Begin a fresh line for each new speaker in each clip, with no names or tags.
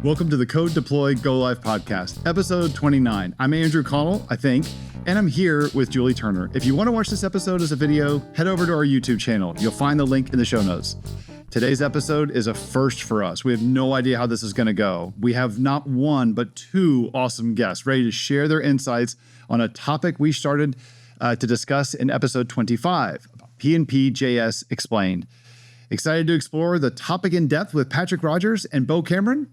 Welcome to the Code Deploy Go Live podcast, episode 29. I'm Andrew Connell, I think, and I'm here with Julie Turner. If you want to watch this episode as a video, head over to our YouTube channel. You'll find the link in the show notes. Today's episode is a first for us. We have no idea how this is going to go. We have not one, but two awesome guests ready to share their insights on a topic we started to discuss in episode 25, PnPjs Explained. Excited to explore the topic in depth with Patrick Rodgers and Beau Cameron?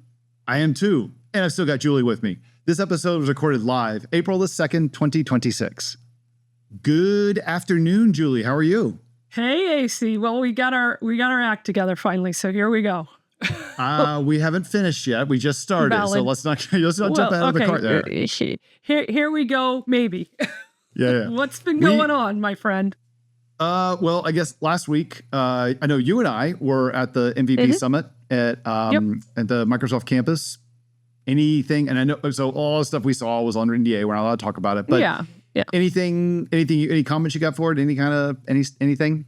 I am too, and I've still got Julie with me. This episode was recorded live, April the 2nd, 2026. Good afternoon, Julie. How are you?
Hey, AC. Well, we got our act together finally, so here we go.
We haven't finished yet. We just started,
Valid.
so let's not jump out of the cart there.
Here we go, maybe.
Yeah.
What's been going on, my friend?
Well, I guess last week, I know you and I were at the MVP Summit at the Microsoft campus. Anything, and I know, so all the stuff we saw was under NDA. We're not allowed to talk about it, but
yeah.
Any comments you got for it? Anything?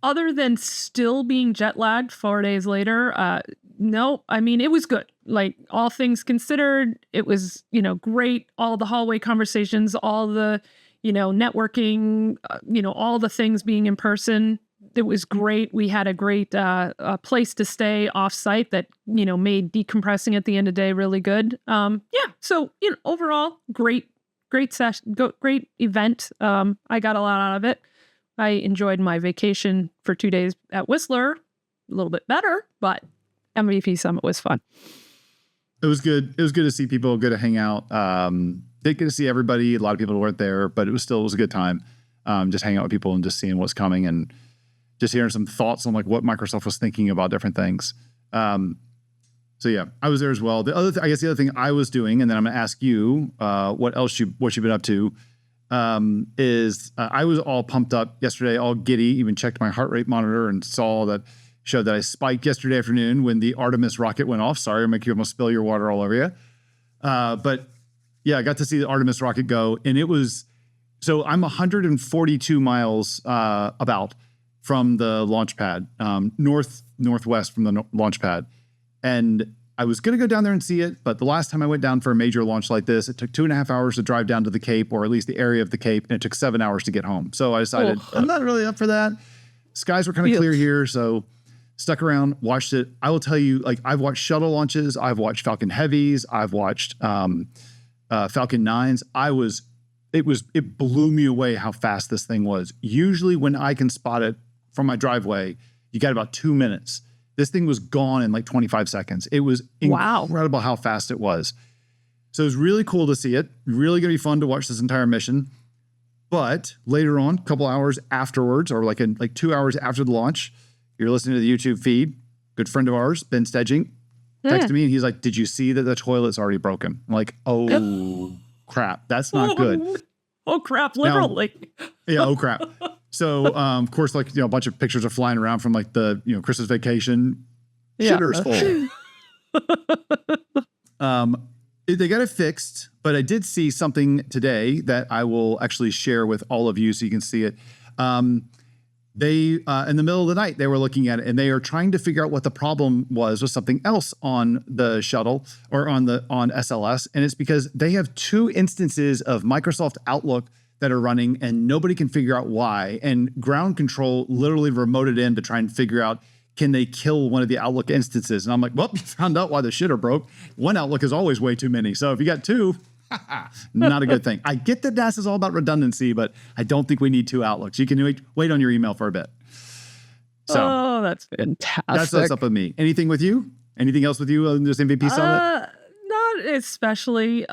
Other than still being jet lagged 4 days later, no. I mean, it was good. Like, all things considered, it was, great. All the hallway conversations, all the, networking, all the things being in person. It was great. We had a great place to stay off-site that, made decompressing at the end of the day really good. So, overall, great session, great event. I got a lot out of it. I enjoyed my vacation for 2 days at Whistler, a little bit better, but MVP Summit was fun.
It was good. It was good to see people, good to hang out. Didn't get to see everybody. A lot of people weren't there, but it was a good time. Just hanging out with people and just seeing what's coming and just hearing some thoughts on like what Microsoft was thinking about different things. So yeah, I was there as well. The other thing I was doing, and then I'm gonna ask you what you've been up to, is I was all pumped up yesterday, all giddy. Even checked my heart rate monitor and showed that I spiked yesterday afternoon when the Artemis rocket went off. Sorry, I'll make you almost spill your water all over you. But yeah, I got to see the Artemis rocket go, and it was. So I'm 142 miles about from the launch pad, northwest from the launch pad. And I was going to go down there and see it, but the last time I went down for a major launch like this, it took 2.5 hours to drive down to the Cape, or at least the area of the Cape, and it took 7 hours to get home. So I decided I'm not really up for that. Skies were kind of clear here, so stuck around, watched it. I will tell you, like, I've watched shuttle launches, I've watched Falcon Heavies, I've watched Falcon 9s. It blew me away how fast this thing was. Usually when I can spot it from my driveway, you got about 2 minutes. This thing was gone in like 25 seconds. It was incredible how fast it was. So it was really cool to see it. Really going to be fun to watch this entire mission. But later on, a couple hours afterwards, or like 2 hours after the launch, you're listening to the YouTube feed. Good friend of ours, Ben Stedging, texted me and he's like, "Did you see that the toilet's already broken?" I'm like, "Oh crap, that's not good."
Oh crap, literally.
Yeah, oh crap. So, of course, a bunch of pictures are flying around from like the, Christmas vacation.
Yeah.
Shitter's full. They got it fixed, but I did see something today that I will actually share with all of you so you can see it. They, in the middle of the night, they were looking at it and they are trying to figure out what the problem was with something else on the shuttle or on SLS. And it's because they have 2 instances of Microsoft Outlook that are running and nobody can figure out why. And ground control literally remoted in to try and figure out, can they kill one of the Outlook instances? And I'm like, well, you found out why the shitter broke. One Outlook is always way too many. So if you got 2, not a good thing. I get that NAS is all about redundancy, but I don't think we need 2 Outlooks. You can wait on your email for a bit. So
that's fantastic.
That's what's up with me. Anything with you? Anything else with you on this MVP Summit?
Not especially.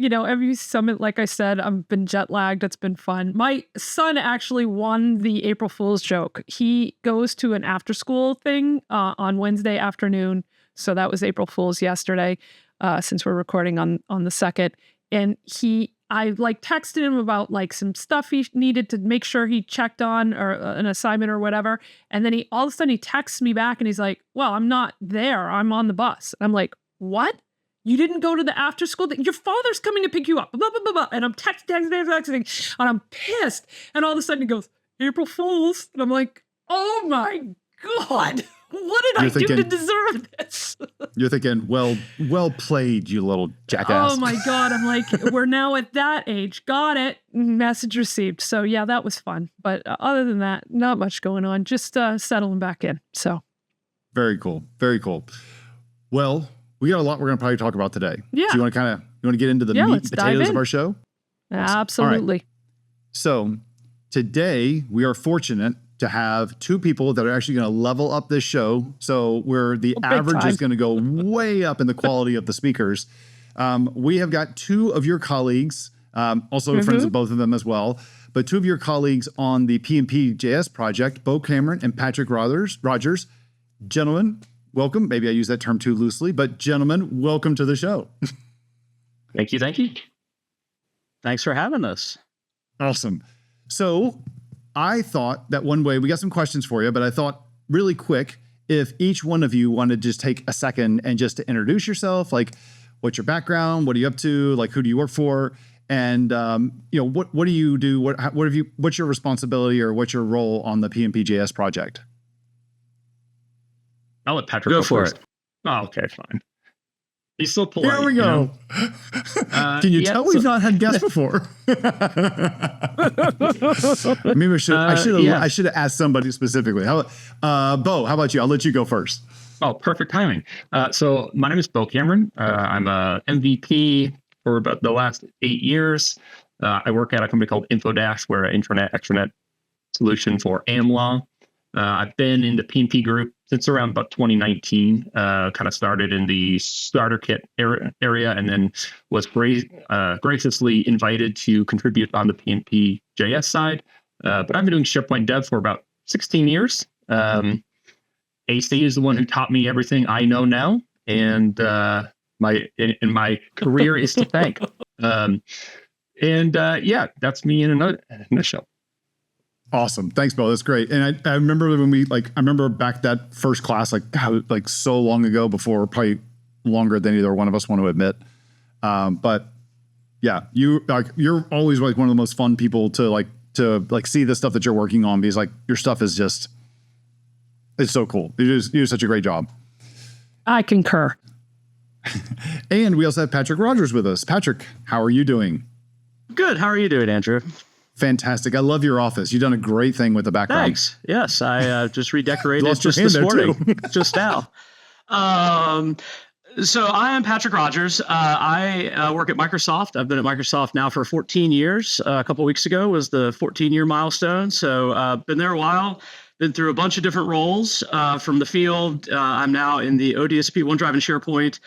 Every summit, like I said, I've been jet lagged. It's been fun. My son actually won the April Fool's joke. He goes to an after school thing on Wednesday afternoon. So that was April Fool's yesterday, since we're recording on the 2nd. And I texted him about some stuff he needed to make sure he checked on, or an assignment or whatever. And then all of a sudden he texts me back and he's like, "Well, I'm not there. I'm on the bus." And I'm like, "What? You didn't go to the after school thing? Your father's coming to pick you up." Blah, blah, blah, blah. And I'm texting, and I'm pissed. And all of a sudden he goes, "April Fool's." And I'm like, oh my God. What did I do to deserve this?
You're thinking, well played, you little jackass.
Oh my God. I'm like, we're now at that age. Got it. Message received. So yeah, that was fun. But other than that, not much going on. Just settling back in. So
very cool. Very cool. Well, we got a lot we're going to probably talk about today.
Yeah.
So you want to get into the meat and potatoes of our show?
Absolutely.
Right. So today we are fortunate to have two people that are actually going to level up this show. So where the average is going to go way up in the quality of the speakers. We have got two of your colleagues, also friends of both of them as well, but two of your colleagues on the PnPjs project, Beau and Patrick Rodgers. Gentlemen, welcome. Maybe I use that term too loosely, but gentlemen, welcome to the show.
Thank you. Thanks for having us.
Awesome. So I thought that one way, we got some questions for you, but I thought really quick, if each one of you wanted to just take a second and just to introduce yourself, like what's your background, what are you up to, like who do you work for, and what do you do, what's your responsibility or what's your role on the PnPjs project?
I'll let Patrick go for it. Oh, okay, fine. He's so polite.
Here we go. Can you tell we've not had guests before? Maybe I should have asked somebody specifically. Beau, how about you? I'll let you go first.
Oh, perfect timing. So my name is Beau Cameron. I'm a MVP for about the last 8 years. I work at a company called InfoDash. We're an intranet, extranet solution for AmLaw. I've been in the PnP group since around about 2019, kind of started in the starter kit area and then was graciously invited to contribute on the PnPjs side. But I've been doing SharePoint dev for about 16 years. AC is the one who taught me everything I know now. And my career is to thank. That's me in a nutshell.
Awesome. Thanks, Beau. That's great. And I remember when I remember back that first class, like so long ago before, probably longer than either one of us want to admit. But yeah, you're always like one of the most fun people to see the stuff that you're working on, because like your stuff is just, it's so cool. You do such a great job.
I concur.
And we also have Patrick Rodgers with us. Patrick, how are you doing?
Good. How are you doing, Andrew?
Fantastic. I love your office. You've done a great thing with the background.
Thanks. Yes, I just redecorated just this morning, just now. So I am Patrick Rodgers. I work at Microsoft. I've been at Microsoft now for 14 years. A couple of weeks ago was the 14-year milestone. So been there a while. Been through a bunch of different roles from the field. I'm now in the ODSP, OneDrive, and SharePoint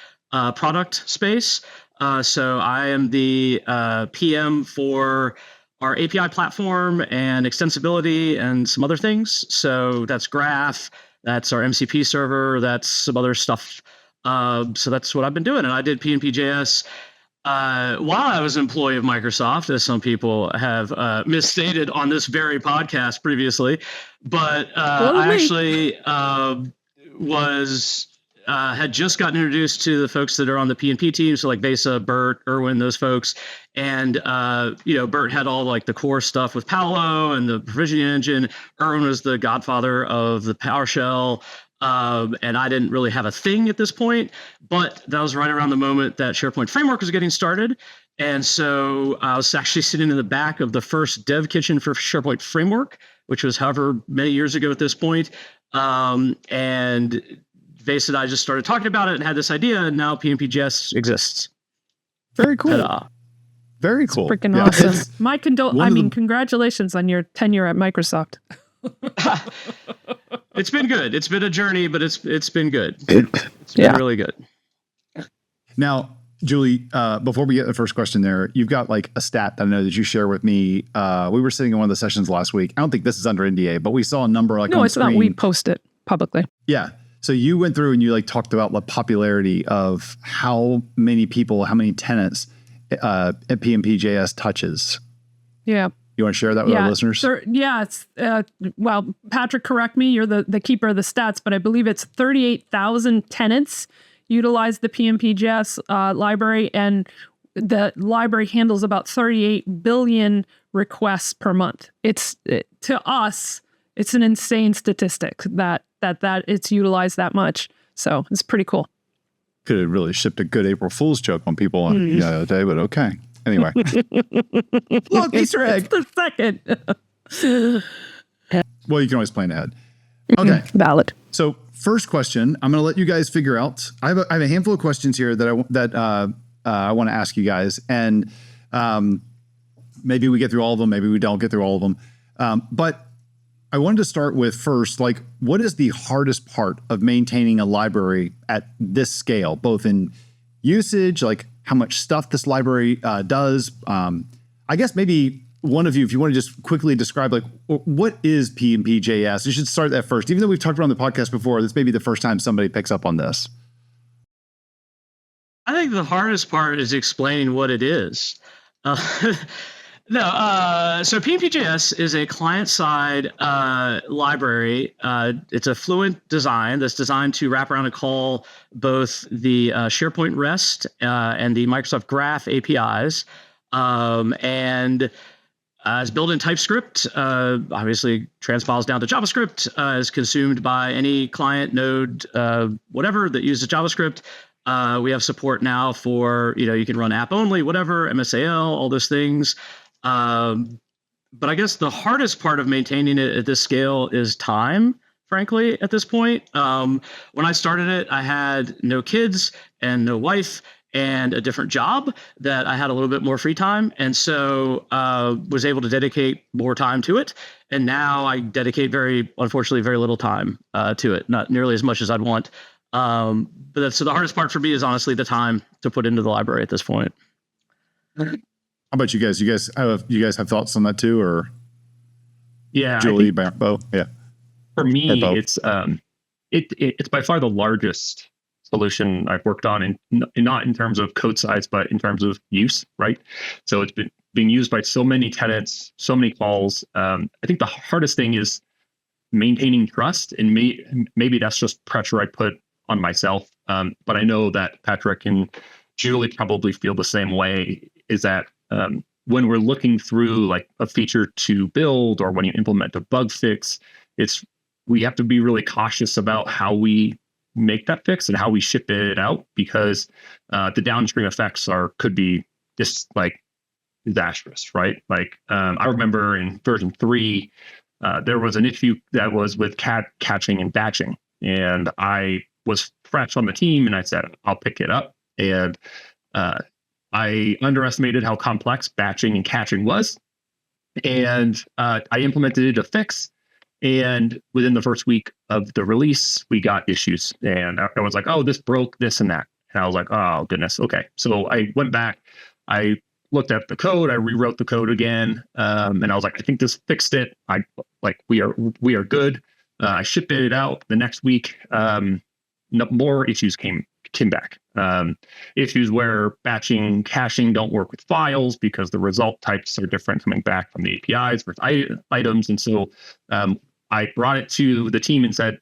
product space. So I am the PM for our API platform and extensibility and some other things. So that's Graph, that's our MCP server, that's some other stuff. So that's what I've been doing. And I did PnPjs while I was an employee of Microsoft, as some people have misstated on this very podcast previously. But I actually had just gotten introduced to the folks that are on the PnP team. So like Besa, Bert, Erwin, those folks. And, Bert had all like the core stuff with Paolo and the provisioning engine. Erwin was the godfather of the PowerShell. And I didn't really have a thing at this point, but that was right around the moment that SharePoint Framework was getting started. And so I was actually sitting in the back of the first dev kitchen for SharePoint Framework, which was however many years ago at this point. And Vase and I just started talking about it and had this idea, and now PnPjs exists.
Very cool.
Ta-da.
Very cool.
Freaking awesome. Congratulations on your tenure at Microsoft.
It's been good. It's been a journey, but it's been good. It's been really good.
Now, Julie, before we get the first question there, you've got like a stat that I know that you share with me. We were sitting in one of the sessions last week. I don't think this is under NDA, but we saw a number like on
it's
screen.
not. We post it publicly.
Yeah. So you went through and you like talked about the popularity of how many people, how many tenants at PnPjs touches.
Yeah.
You want to share that with our listeners?
It's Patrick, correct me. You're the keeper of the stats, but I believe it's 38,000 tenants utilize the PnPjs library, and the library handles about 38 billion requests per month. To us, it's an insane statistic that it's utilized that much. So it's pretty cool.
Could have really shipped a good April Fool's joke on people the other day, but okay. Anyway. Look, Easter egg.
It's the second.
Well, you can always plan ahead. Okay.
Valid.
So first question, I'm going to let you guys figure out. I have a handful of questions here that I want to ask you guys, and maybe we get through all of them, maybe we don't get through all of them. But I wanted to start with first, like, what is the hardest part of maintaining a library at this scale, both in usage, like how much stuff this library does? I guess maybe one of you, if you want to just quickly describe, like, what is PnPjs? You should start that first. Even though we've talked about it on the podcast before, this may be the first time somebody picks up on this.
I think the hardest part is explaining what it is. So PnPjs is a client-side library. It's a fluent design that's designed to wrap around and call both the SharePoint REST and the Microsoft Graph APIs. And it's built in TypeScript, obviously transpiles down to JavaScript, is consumed by any client, node, whatever that uses JavaScript. We have support now for, you can run app only, whatever, MSAL, all those things. But I guess the hardest part of maintaining it at this scale is time, frankly, at this point. When I started it, I had no kids and no wife and a different job that I had a little bit more free time. And so was able to dedicate more time to it. And now I dedicate unfortunately, very little time to it, not nearly as much as I'd want. So the hardest part for me is honestly the time to put into the library at this point.
How about you guys? You guys have thoughts on that too, or?
Yeah,
Julie, Beau, yeah.
For me, it's by far the largest solution I've worked on, and not in terms of code size, but in terms of use, right? So it's been being used by so many tenants, so many calls. I think the hardest thing is maintaining trust, and maybe that's just pressure I put on myself. But I know that Patrick and Julie probably feel the same way, is that when we're looking through like a feature to build, or when you implement a bug fix, we have to be really cautious about how we make that fix and how we ship it out, because the downstream effects could be just like disastrous, right? Like I remember in version 3, there was an issue that was with catching and batching, and I was fresh on the team, and I said, I'll pick it up. And I underestimated how complex batching and catching was. And I implemented a fix. And within the first week of the release, we got issues. And I was like, oh, this broke this and that. And I was like, oh, goodness. Okay. So I went back. I looked at the code. I rewrote the code again. And I was like, I think this fixed it. We are good. I shipped it out the next week. No more issues came back. Issues where batching, caching don't work with files because the result types are different coming back from the APIs versus items. And so I brought it to the team and said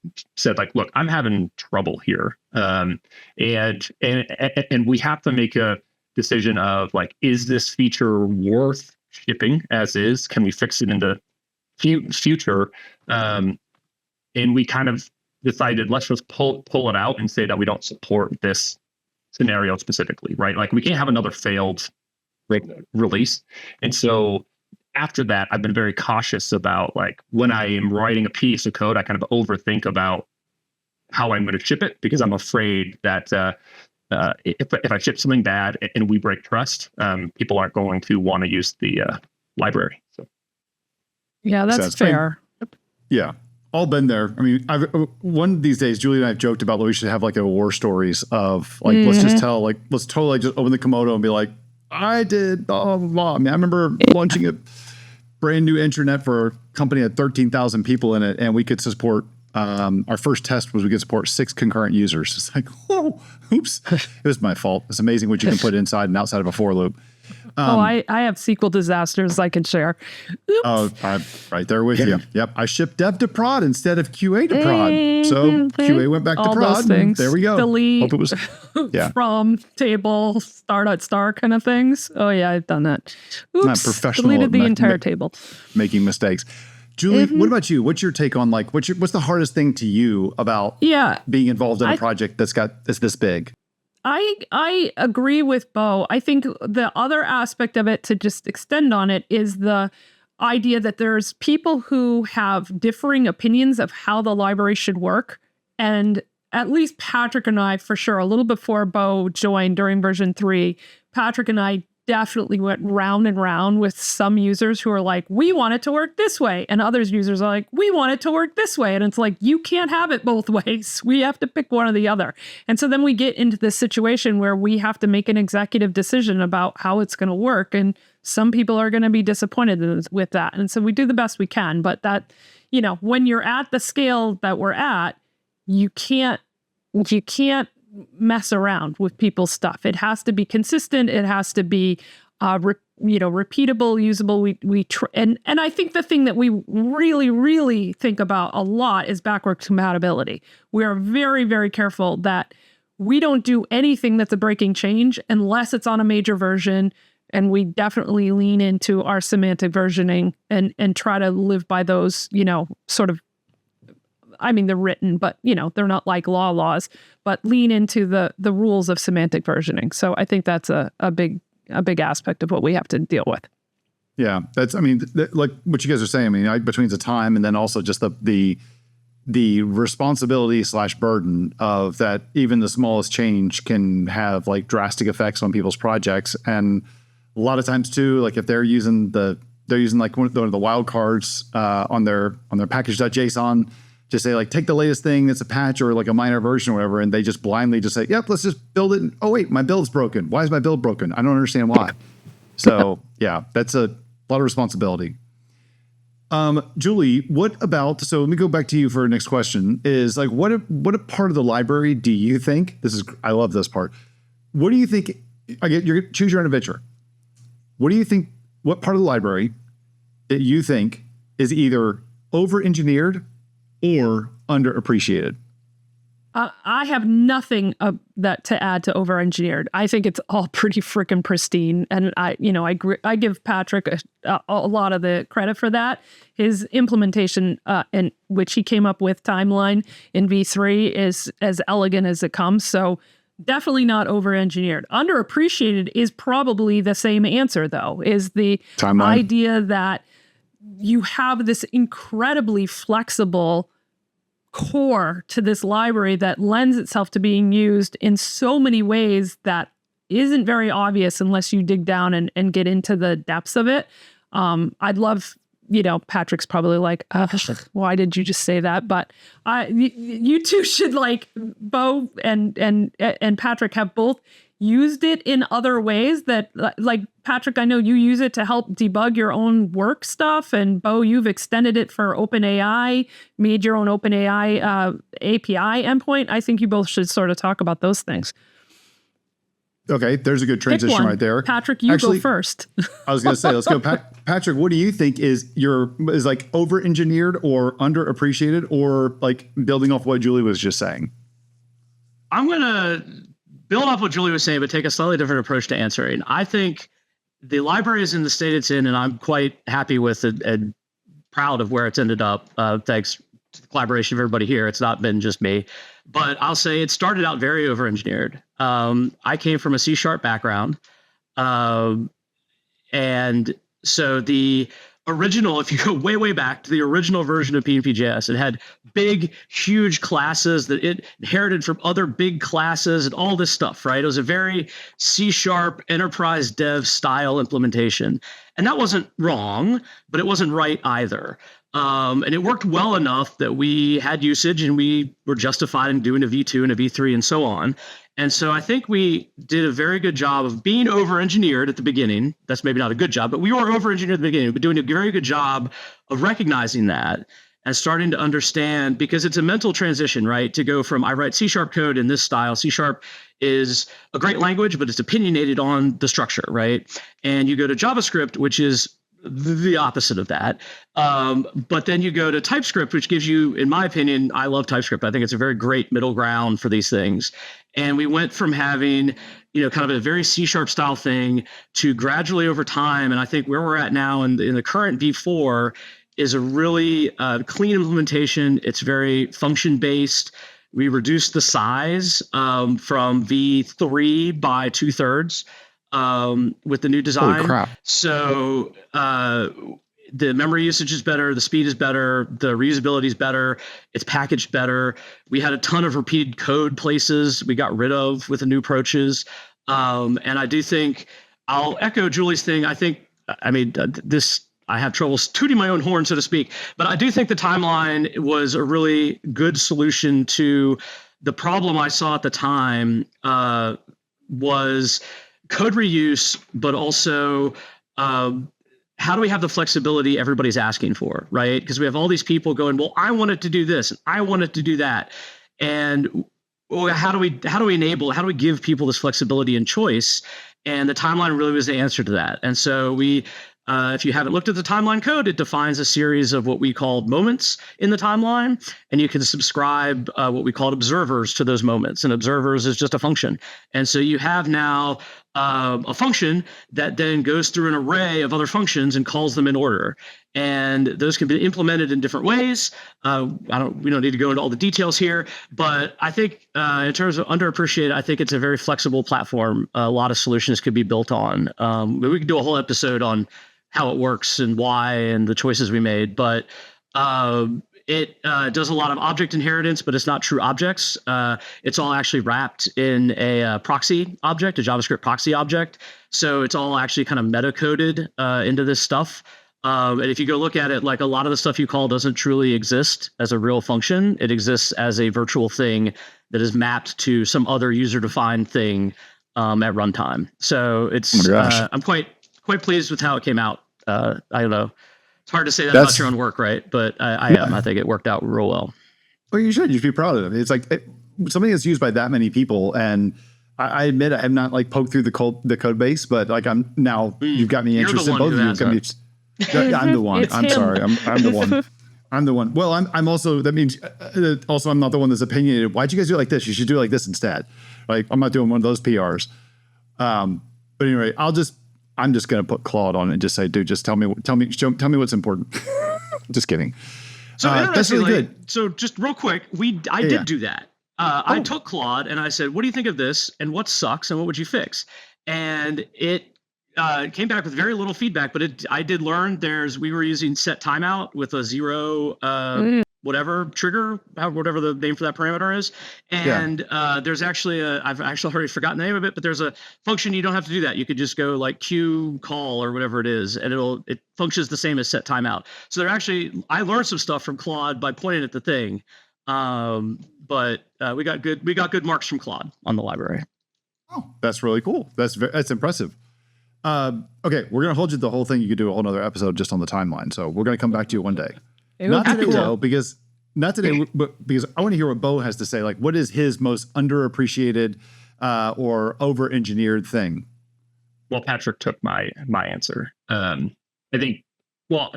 like, look, I'm having trouble here. And we have to make a decision of like, is this feature worth shipping as is? Can we fix it in the future? And we kind of decided, let's just pull it out and say that we don't support this scenario specifically, right? Like we can't have another failed release. And so after that, I've been very cautious about like when I am writing a piece of code, I kind of overthink about how I'm going to ship it, because I'm afraid that if I ship something bad and we break trust, people aren't going to want to use the library. So
yeah, that's fair.
Yeah. All been there. I mean, one of these days, Julie and I have joked about we should have like a war stories of like, let's totally just open the Komodo and be like, I did blah, blah, blah. I mean, I remember launching a brand new intranet for a company that had 13,000 people in it, and we could support, our first test was we could support 6 concurrent users. It's like, oh, oops. It was my fault. It's amazing what you can put inside and outside of a for loop.
I have SQL disasters I can share. Oops.
Oh, I'm right there with you. Yep. I shipped dev to prod instead of QA to prod. So QA went back to prod. And there we go.
Delete
Hope it was,
from table, start at star kind of things. Oh yeah, I've done that. Oops.
Not professional.
Deleted the entire table.
Making mistakes. Julie, what about you? What's your take on like what's the hardest thing to you about being involved in a project that's this big?
I agree with Beau. I think the other aspect of it, to just extend on it, is the idea that there's people who have differing opinions of how the library should work. And at least Patrick and I, for sure, a little before Beau joined during version 3, Patrick and I definitely went round and round with some users who are like, we want it to work this way. And others users are like, we want it to work this way. And it's like, you can't have it both ways. We have to pick one or the other. And so then we get into this situation where we have to make an executive decision about how it's going to work. And some people are going to be disappointed with that. And so we do the best we can. But that, when you're at the scale that we're at, you can't mess around with people's stuff. It has to be consistent. It has to be, repeatable, usable. And I think the thing that we really, really think about a lot is backwards compatibility. We are very, very careful that we don't do anything that's a breaking change unless it's on a major version. And we definitely lean into our semantic versioning and try to live by those, sort of, they're written, but they're not like laws, but lean into the rules of semantic versioning. So I think that's a big aspect of what we have to deal with.
Yeah, that's, like what you guys are saying, between the time and then also just the responsibility / burden of that, even the smallest change can have like drastic effects on people's projects. And a lot of times too, like if they're using like one of the wildcards on their package.json, just say like, take the latest thing that's a patch or like a minor version or whatever, and they just blindly just say, yep, let's just build it. And, oh wait, my build's broken. Why is my build broken? I don't understand why. So yeah, that's a lot of responsibility. Julie, what about, so let me go back to you for our next question, is like, what a part of the library do you think, I love this part. What do you think, you choose your own adventure. What do you think, what part of the library that you think is either over-engineered or underappreciated?
I have nothing to add to over-engineered. I think it's all pretty freaking pristine, and I give Patrick a lot of the credit for that. His implementation, in which he came up with timeline in V3, is as elegant as it comes. So definitely not over-engineered. Underappreciated is probably the same answer, though. Is the timeline idea that you have this incredibly flexible core to this library that lends itself to being used in so many ways that isn't very obvious unless you dig down and get into the depths of it. I'd love, Patrick's probably like, why did you just say that? But you two should, like, Beau and Patrick have both used it in other ways that, like, Patrick, I know you use it to help debug your own work stuff, and Beau, you've extended it for OpenAI, made your own OpenAI API endpoint. I think you both should sort of talk about those things.
Okay, there's a good transition right there.
Patrick, you go first.
I was going to say, let's go. Patrick, what do you think is like over-engineered or underappreciated, or like building off what Julie was just saying?
I'm going to build off what Julie was saying, but take a slightly different approach to answering. I think the library is in the state it's in, and I'm quite happy with it and proud of where it's ended up. Thanks to the collaboration of everybody here. It's not been just me, but I'll say it started out very over-engineered. I came from a C# background, and so the original, if you go way, way back to the original version of PnPjs, it had big, huge classes that it inherited from other big classes and all this stuff, right? It was a very C# enterprise dev style implementation. And that wasn't wrong, but it wasn't right either. And it worked well enough that we had usage and we were justified in doing a V2 and a V3 and so on. And so I think we did a very good job of being over-engineered at the beginning. That's maybe not a good job, but we were over-engineered at the beginning, but doing a very good job of recognizing that and starting to understand, because it's a mental transition, right? To go from, I write C# code in this style. C# is a great language, but it's opinionated on the structure, right? And you go to JavaScript, which is the opposite of that. But then you go to TypeScript, which gives you, in my opinion, I love TypeScript. I think it's a very great middle ground for these things. And we went from having, kind of a very C# style thing to gradually over time. And I think where we're at now in the current V4 is a really clean implementation. It's very function based. We reduced the size from V3 by 2/3 with the new design.
Holy crap.
So the memory usage is better, the speed is better, the reusability is better, it's packaged better. We had a ton of repeated code places we got rid of with the new approaches. And I do think, I'll echo Julie's thing. I have trouble tooting my own horn, so to speak, but I do think the timeline was a really good solution to the problem I saw at the time was code reuse, but also how do we have the flexibility everybody's asking for, right? Because we have all these people going, well, I wanted to do this, and I wanted to do that. And how do we give people this flexibility and choice? And the timeline really was the answer to that. And so if you haven't looked at the timeline code, it defines a series of what we called moments in the timeline, and you can subscribe what we called observers to those moments. And observers is just a function. And so you have now a function that then goes through an array of other functions and calls them in order. And those can be implemented in different ways. We don't need to go into all the details here, but I think in terms of underappreciated, I think it's a very flexible platform. A lot of solutions could be built on. We could do a whole episode on how it works and why and the choices we made, but it does a lot of object inheritance, but it's not true objects. It's all actually wrapped in a proxy object, a JavaScript proxy object. So it's all actually kind of meta-coded into this stuff. And if you go look at it, like a lot of the stuff you call doesn't truly exist as a real function. It exists as a virtual thing that is mapped to some other user-defined thing at runtime. So it's I'm quite pleased with how it came out. I don't know. It's hard to say that about your own work, right? But I am. I think it worked out real well.
Well, you should be proud of it. It's like something that's used by that many people, and I admit I have not like poked through the code base, but like I'm now. You've got me interested. Both of you have got me. I'm the one. I'm sorry. I'm the one. I'm the one. Well, I'm also. That means also I'm not the one that's opinionated. Why'd you guys do it like this? You should do it like this instead. Like I'm not doing one of those PRs. But anyway, I'm just gonna put Claude on it and just say, dude, just tell me what's important. Just kidding.
So
that's really good.
So just real quick, I did do that. I took Claude and I said, what do you think of this? And what sucks? And what would you fix? And it came back with very little feedback, but I did learn we were using set timeout with a 0 whatever trigger, whatever the name for that parameter is. And there's actually I've actually already forgotten the name of it, but there's a function you don't have to do that. You could just go like queue call or whatever it is, and it functions the same as set timeout. So I learned some stuff from Claude by pointing at the thing. But we got good marks from Claude on the library.
Oh, that's really cool. That's impressive. Okay, we're gonna hold you the whole thing. You could do a whole nother episode just on the timeline. So we're gonna come back to you one day. Not today, though, because I want to hear what Beau has to say. Like, what is his most underappreciated or over-engineered thing?
Well, Patrick took my answer. I think. Well,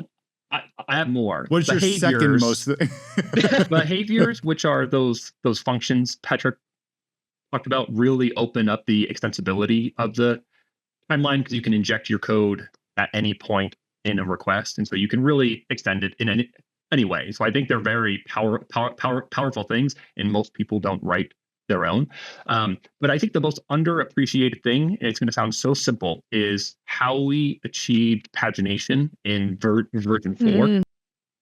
I have more.
What's your second most thing?
Behaviors, which are those functions Patrick talked about, really open up the extensibility of the timeline because you can inject your code at any point in a request, and so you can really extend it in any way. So I think they're very powerful things, and most people don't write their own. But I think the most underappreciated thing, and it's going to sound so simple, is how we achieved pagination in version 4.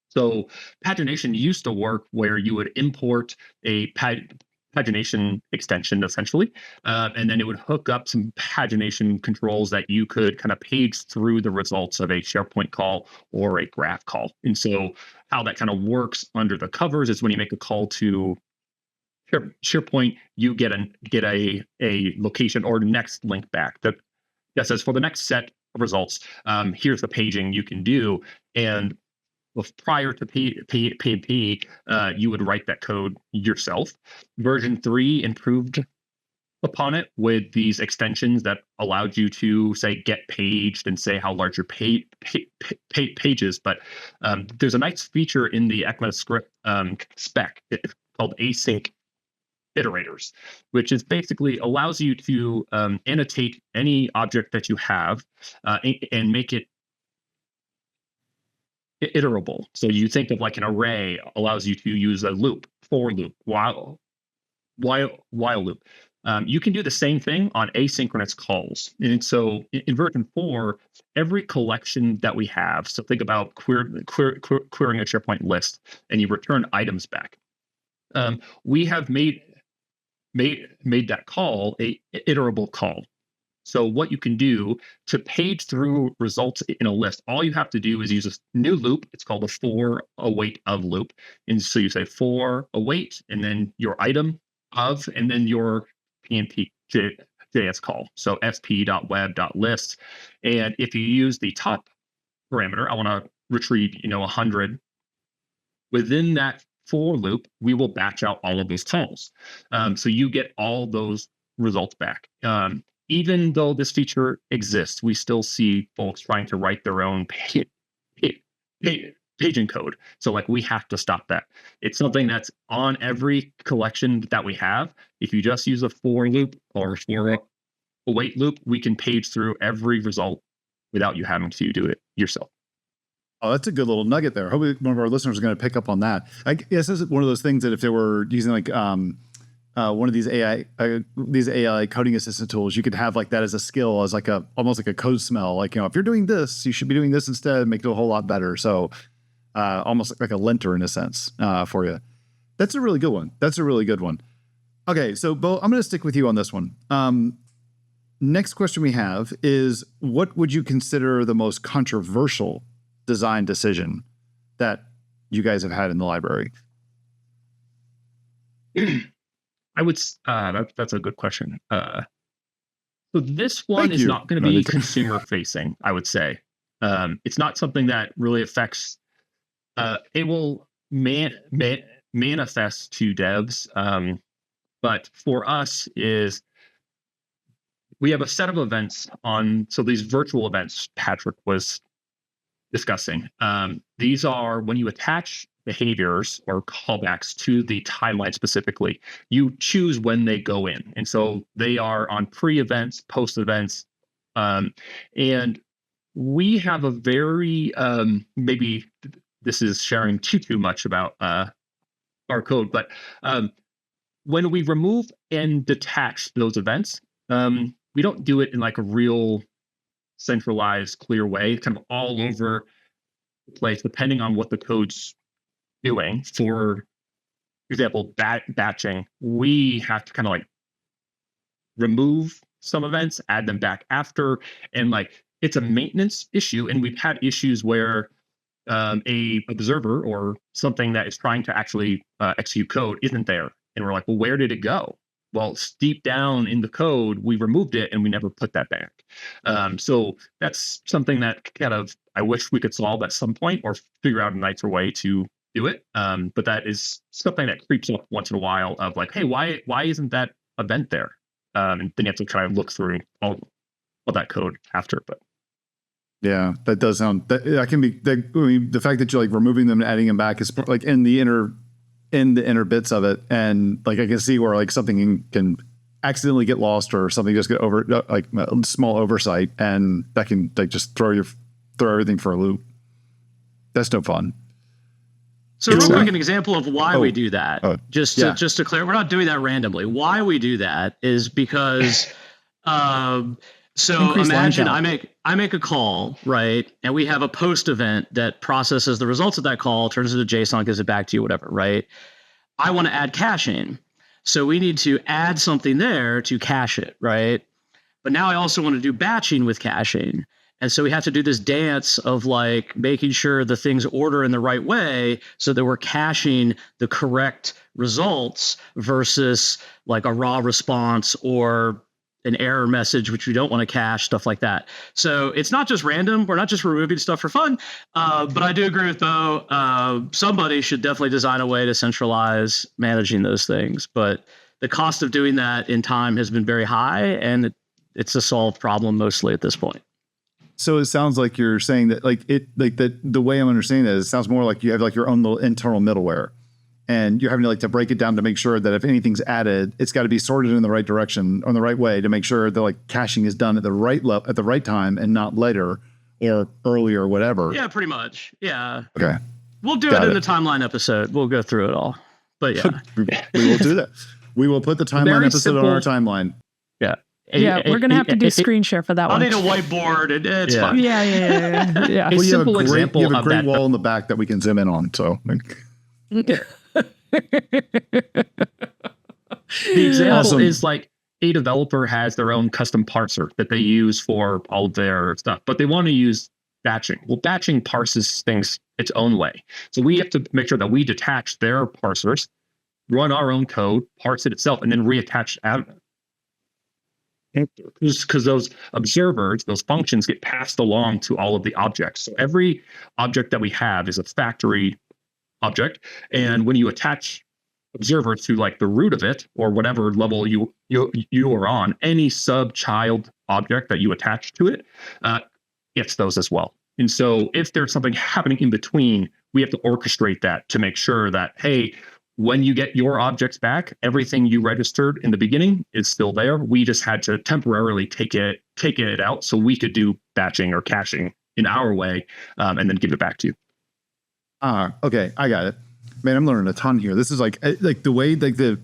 So pagination used to work where you would import a pagination extension essentially, and then it would hook up some pagination controls that you could kind of page through the results of a SharePoint call or a graph call. And so how that kind of works under the covers is when you make a call to SharePoint, you get a location or next link back that says for the next set of results, here's the paging you can do. And prior to PnP, you would write that code yourself. Version 3 improved upon it with these extensions that allowed you to say get paged and say how large your pages. But there's a nice feature in the ECMAScript spec called async iterators, which is basically allows you to annotate any object that you have and make it iterable. So you think of like an array allows you to use a loop, for loop, while while loop. You can do the same thing on asynchronous calls. And so in version 4, every collection that we have, so think about querying a SharePoint list, and you return items back. We have made that call a iterable call. So what you can do to page through results in a list, all you have to do is use a new loop. It's called a for await of loop. And so you say for await, and then your item of, and then your PnPjs call. So sp.web.list. And if you use the top parameter, I want to retrieve 100. Within that for loop, we will batch out all of those calls. So you get all those results back. Even though this feature exists, we still see folks trying to write their own paging code. So like we have to stop that. It's something that's on every collection that we have. If you just use a for loop or for await loop, we can page through every result without you having to do it yourself.
Oh, that's a good little nugget there. Hopefully one of our listeners is going to pick up on that. I guess this is one of those things that if they were using like one of these AI coding assistant tools, you could have like that as a skill, as like almost like a code smell. Like, if you're doing this, you should be doing this instead, make it a whole lot better. So almost like a linter in a sense for you. That's a really good one. That's a really good one. Okay, so Beau, I'm going to stick with you on this one. Next question we have is, what would you consider the most controversial design decision that you guys have had in the library?
I would. That's a good question. So this one is not going to be consumer facing, I would say. It's not something that really affects. It will manifest to devs, but for us is we have a set of events on. So these virtual events Patrick was discussing. These are when you attach behaviors or callbacks to the timeline specifically, you choose when they go in. And so they are on pre-events, post-events. And we have a very, maybe this is sharing too much about our code, but when we remove and detach those events, we don't do it in like a real centralized, clear way, kind of all over the place, depending on what the code's doing. For example, batching, we have to kind of like remove some events, add them back after, and like it's a maintenance issue. And we've had issues where a observer or something that is trying to actually execute code isn't there, and we're like, well, where did it go? Well, deep down in the code, we removed it and we never put that back. So that's something that kind of I wish we could solve at some point or figure out a nicer way to do it. But that is something that creeps up once in a while of like, hey, why isn't that event there? And then you have to try and look through all that code after. But
yeah, that does sound that can be. I mean, the fact that you're like removing them and adding them back is like in the inner bits of it, and like I can see where like something can accidentally get lost or something just get over like a small oversight, and that can like just throw everything for a loop. That's no fun.
So real quick, an example of why we do that, just to clear, we're not doing that randomly. Why we do that is because, so imagine I make a call, right? And we have a post event that processes the results of that call, turns it into JSON, gives it back to you, whatever, right? I want to add caching. So we need to add something there to cache it, right? But now I also want to do batching with caching. And so we have to do this dance of like making sure the things order in the right way so that we're caching the correct results versus like a raw response or an error message, which we don't want to cache, stuff like that. So it's not just random. We're not just removing stuff for fun. But I do agree with Beau. Somebody should definitely design a way to centralize managing those things. But the cost of doing that in time has been very high, and it's a solved problem mostly at this point.
So it sounds like you're saying that the way I'm understanding that, it sounds more like you have like your own little internal middleware, and you're having to like to break it down to make sure that if anything's added, it's got to be sorted in the right direction or in the right way to make sure that like caching is done at the right level at the right time and not later or earlier or whatever.
Yeah, pretty much. Yeah.
Okay.
We'll do it in the timeline episode. We'll go through it all. But yeah,
we will do that. We will put the timeline
Very
episode on our
simple.
timeline.
Yeah.
Yeah, we're gonna have to do screen share for that
I'll
one.
need a whiteboard. It's
Yeah.
fine.
Yeah.
A
Well, you have
simple
a great,
example
you have a
of
great
that.
wall in the back that we can zoom in on. So
The example
Awesome.
is like a developer has their own custom parser that they use for all of their stuff, but they want to use batching. Well, batching parses things its own way. So we have to make sure that we detach their parsers, run our own code, parse it itself, and then reattach out. Because those observers, those functions get passed along to all of the objects. So every object that we have is a factory object. And when you attach observer to like the root of it or whatever level you are on, any sub-child object that you attach to it gets those as well. And so if there's something happening in between, we have to orchestrate that to make sure that, hey, when you get your objects back, everything you registered in the beginning is still there. We just had to temporarily take it out so we could do batching or caching in our way, and then give it back to you.
Okay, I got it. Man, I'm learning a ton here. This is like the way like the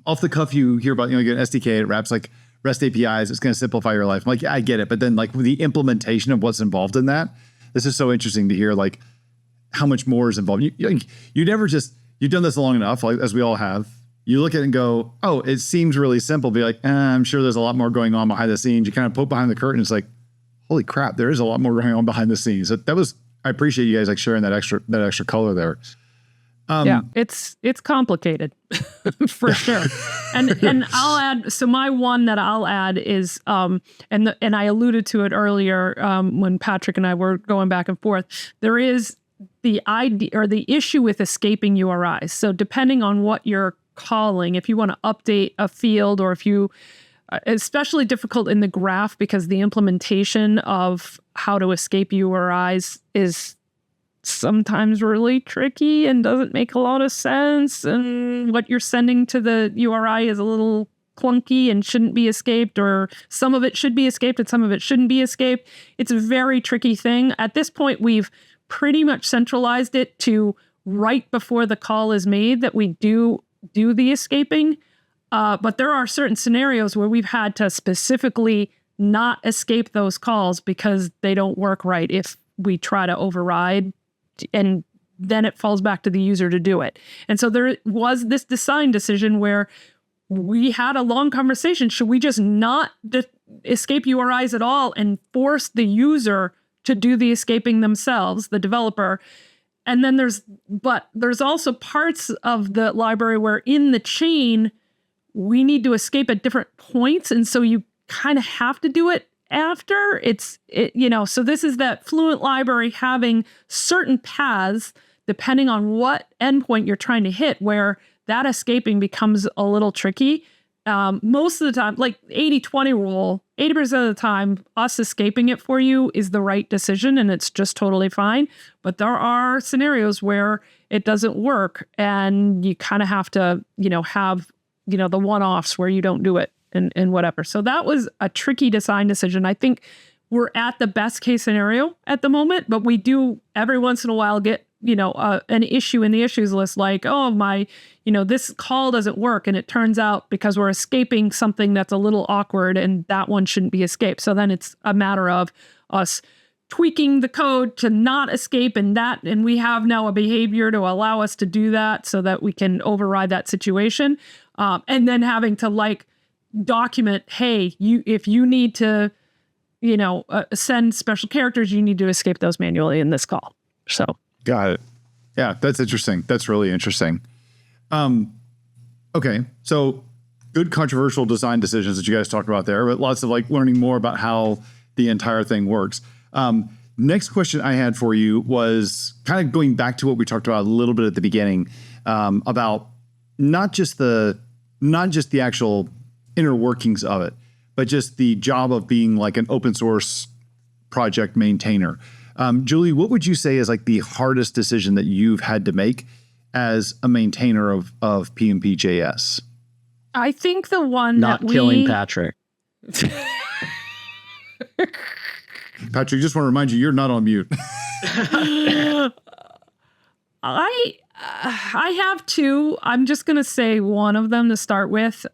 off the cuff you hear about, you get an SDK, it wraps like REST APIs, it's going to simplify your life. I'm like, yeah, I get it. But then like the implementation of what's involved in that, this is so interesting to hear like how much more is involved. You never just, you've done this long enough, like, as we all have. You look at it and go, oh, it seems really simple. Be like, I'm sure there's a lot more going on behind the scenes. You kind of poke behind the curtain. It's like, holy crap, there is a lot more going on behind the scenes. So that was, I appreciate you guys like sharing that extra color there.
Yeah, it's complicated for sure. And I'll add, so my one that I'll add is and I alluded to it earlier when Patrick and I were going back and forth. There is the idea or the issue with escaping URIs. So depending on what you're calling, if you want to update a field or if you especially difficult in the graph because the implementation of how to escape URIs is sometimes really tricky and doesn't make a lot of sense. And what you're sending to the URI is a little clunky and shouldn't be escaped, or some of it should be escaped and some of it shouldn't be escaped. It's a very tricky thing. At this point, we've pretty much centralized it to right before the call is made that we do the escaping. But there are certain scenarios where we've had to specifically not escape those calls because they don't work right if we try to override, and then it falls back to the user to do it. And so there was this design decision where we had a long conversation. Should we just not escape URIs at all and force the user to do the escaping themselves, the developer? And then there's also parts of the library where in the chain, we need to escape at different points. And so you kind of have to do it after so this is that Fluent library having certain paths depending on what endpoint you're trying to hit, where that escaping becomes a little tricky. Most of the time, like 80-20 rule, 80% of the time, us escaping it for you is the right decision and it's just totally fine. But there are scenarios where it doesn't work and you kind of have to, have, the one-offs where you don't do it. And whatever. So that was a tricky design decision. I think we're at the best case scenario at the moment, but we do every once in a while get, an issue in the issues list like, oh, my, this call doesn't work. And it turns out because we're escaping something that's a little awkward and that one shouldn't be escaped. So then it's a matter of us tweaking the code to not escape and we have now a behavior to allow us to do that so that we can override that situation. And then having to document, hey, if you need to, send special characters, you need to escape those manually in this call. So
got it. Yeah, that's interesting. That's really interesting. Okay, so good controversial design decisions that you guys talked about there, but lots of learning more about how the entire thing works. Next question I had for you was kind of going back to what we talked about a little bit at the beginning, about not just the actual inner workings of it, but just the job of being like an open source project maintainer. Julie, what would you say is the hardest decision that you've had to make as a maintainer of PnPjs?
I think the one
not killing Patrick.
Patrick, just want to remind you, you're not on mute.
I have two. I'm just going to say one of them to start with.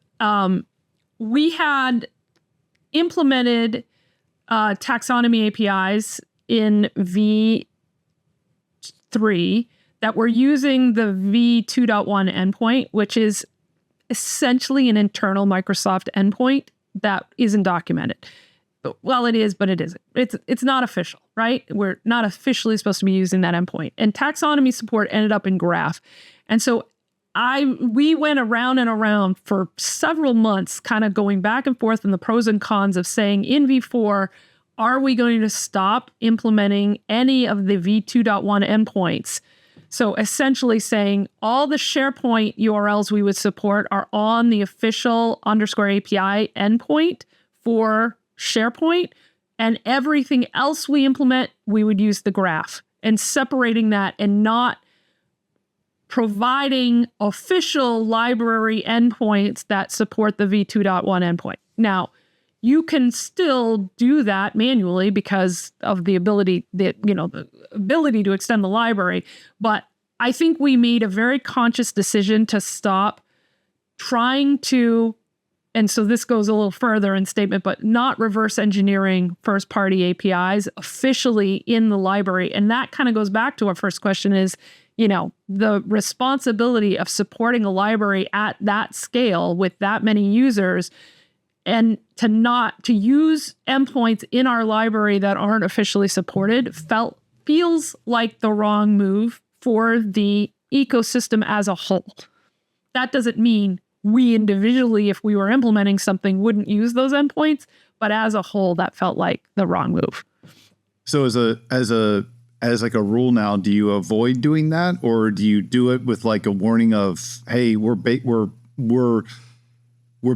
We had implemented taxonomy APIs in V3 that were using the V2.1 endpoint, which is essentially an internal Microsoft endpoint that isn't documented. Well, it is, but it isn't. It's not official, right? We're not officially supposed to be using that endpoint. And taxonomy support ended up in Graph. And so we went around and around for several months, kind of going back and forth in the pros and cons of saying in V4, are we going to stop implementing any of the V2.1 endpoints? So essentially saying all the SharePoint URLs we would support are on the official _API endpoint for SharePoint, and everything else we implement, we would use the graph, and separating that and not providing official library endpoints that support the V2.1 endpoint. Now, you can still do that manually because of the ability the ability to extend the library. But I think we made a very conscious decision to stop trying to, and so this goes a little further in statement, but not reverse engineering first-party APIs officially in the library. And that kind of goes back to our first question is, the responsibility of supporting a library at that scale with that many users, and to use endpoints in our library that aren't officially supported feels like the wrong move for the ecosystem as a whole. That doesn't mean we individually, if we were implementing something, wouldn't use those endpoints, but as a whole, that felt like the wrong move.
So as like a rule now, do you avoid doing that, or do you do it with like a warning of, hey, we're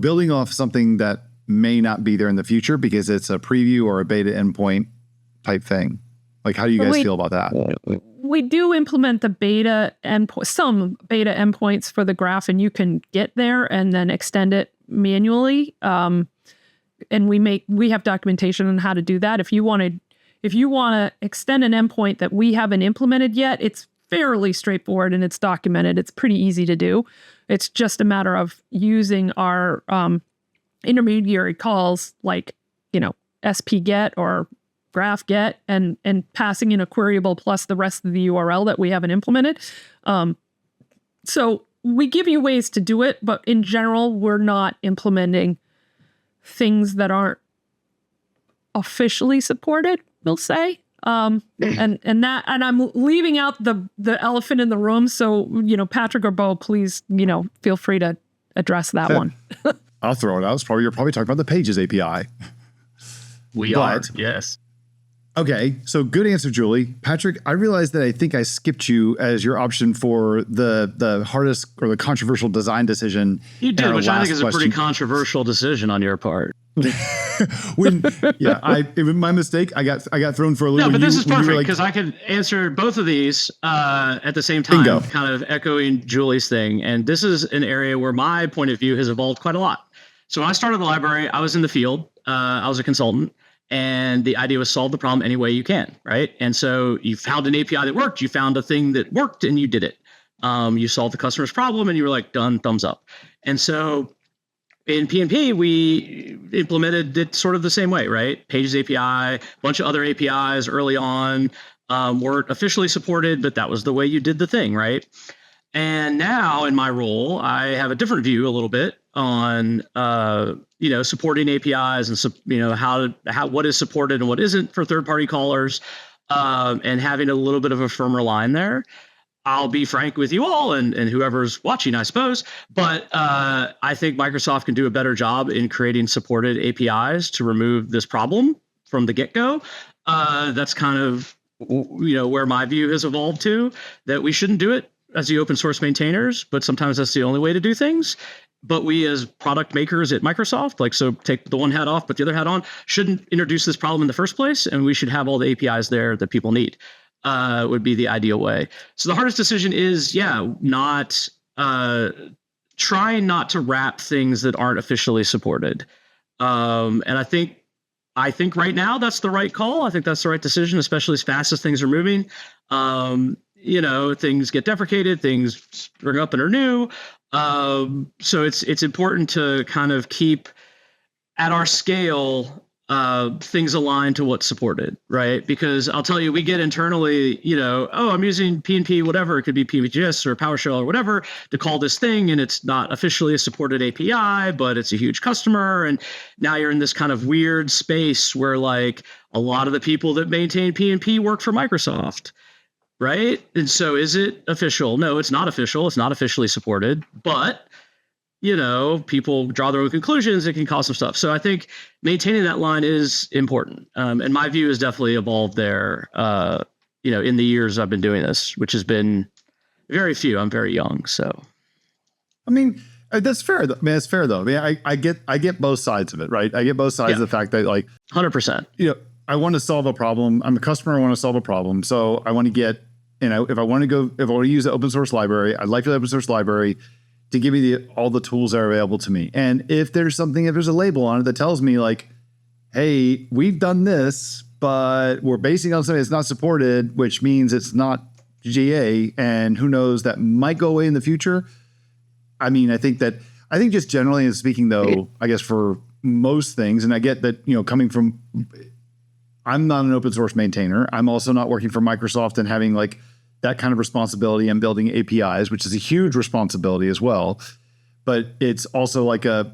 building off something that may not be there in the future because it's a preview or a beta endpoint type thing? Like, how do you guys feel about that?
We do implement the some beta endpoints for the graph, and you can get there and then extend it manually. And we have documentation on how to do that. If you want to extend an endpoint that we haven't implemented yet, it's fairly straightforward and it's documented. It's pretty easy to do. It's just a matter of using our intermediary calls like, SP-GET or GraphGet and passing in a queryable plus the rest of the URL that we haven't implemented. So we give you ways to do it, but in general, we're not implementing things that aren't officially supported, we'll say. And I'm leaving out the elephant in the room. So, Patrick or Beau, please, feel free to address that one.
I'll throw it out. You're probably talking about the Pages API.
We are, yes.
Okay, so good answer, Julie. Patrick, I realized that I think I skipped you as your option for the hardest or the controversial design decision.
You did, which I think is a pretty controversial decision on your part.
It was my mistake. I got thrown for a loop.
No, but this is perfect because I can answer both of these at the same time, kind of echoing Julie's thing. And this is an area where my point of view has evolved quite a lot. So when I started the library, I was in the field. I was a consultant. And the idea was solve the problem any way you can, right? And so you found an API that worked. You found a thing that worked, and you did it. You solved the customer's problem, and you were like, done, thumbs up. And so in PnP, we implemented it sort of the same way, right? Pages API, a bunch of other APIs early on weren't officially supported, but that was the way you did the thing, right? And now in my role, I have a different view a little bit on supporting APIs and what is supported and what isn't for third-party callers, and having a little bit of a firmer line there. I'll be frank with you all and whoever's watching, I suppose, but I think Microsoft can do a better job in creating supported APIs to remove this problem from the get-go. That's kind of where my view has evolved to, that we shouldn't do it as the open source maintainers, but sometimes that's the only way to do things. But we as product makers at Microsoft, so take the one hat off, put the other hat on, shouldn't introduce this problem in the first place. And we should have all the APIs there that people need, would be the ideal way. So the hardest decision is, not trying not to wrap things that aren't officially supported. And I think right now that's the right call. I think that's the right decision, especially as fast as things are moving. things get deprecated, things spring up and are new. So it's important to kind of keep at our scale things aligned to what's supported, right? Because I'll tell you, we get internally, I'm using PnP, whatever, it could be PnPjs or PowerShell or whatever to call this thing, and it's not officially a supported API, but it's a huge customer. And now you're in this kind of weird space where like a lot of the people that maintain PnP work for Microsoft, right? And so is it official? No, it's not official. It's not officially supported, but people draw their own conclusions. It can cause some stuff. So I think maintaining that line is important. And my view has definitely evolved there, in the years I've been doing this, which has been very few. I'm very young. So,
I mean, that's fair. It's fair though. I mean, I get both sides of it, right? I get both sides of the fact that like
100%,
I want to solve a problem. I'm a customer. I want to solve a problem. So I want to get, if I want to use the open source library, I'd like the open source library to give me all the tools that are available to me. And if there's a label on it that tells me like, hey, we've done this, but we're basing on something that's not supported, which means it's not GA, and who knows, that might go away in the future. I mean, I think just generally speaking though, I guess for most things, and I get that, coming from, I'm not an open source maintainer. I'm also not working for Microsoft and having like that kind of responsibility and building APIs, which is a huge responsibility as well. But it's also like I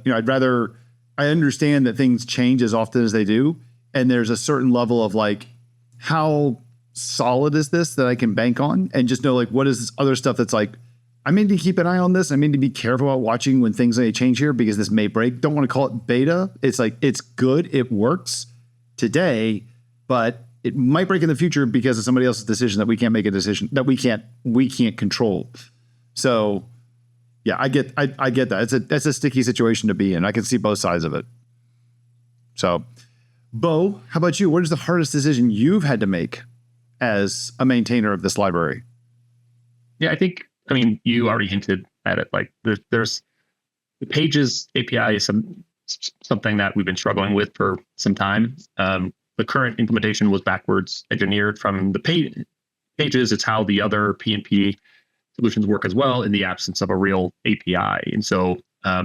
understand that things change as often as they do. And there's a certain level of like, how solid is this that I can bank on? And just know like, what is this other stuff that's like, I need to keep an eye on this. I need to be careful about watching when things may change here because this may break. Don't want to call it beta. It's like, it's good. It works today, but it might break in the future because of somebody else's decision that we can't make a decision that we can't control. So yeah, I get that. That's a sticky situation to be in. I can see both sides of it. So Beau, how about you? What is the hardest decision you've had to make as a maintainer of this library?
Yeah, I mean, you already hinted at it. Like there's the Pages API is something that we've been struggling with for some time. The current implementation was backwards engineered from the Pages. It's how the other PnP solutions work as well in the absence of a real API. And so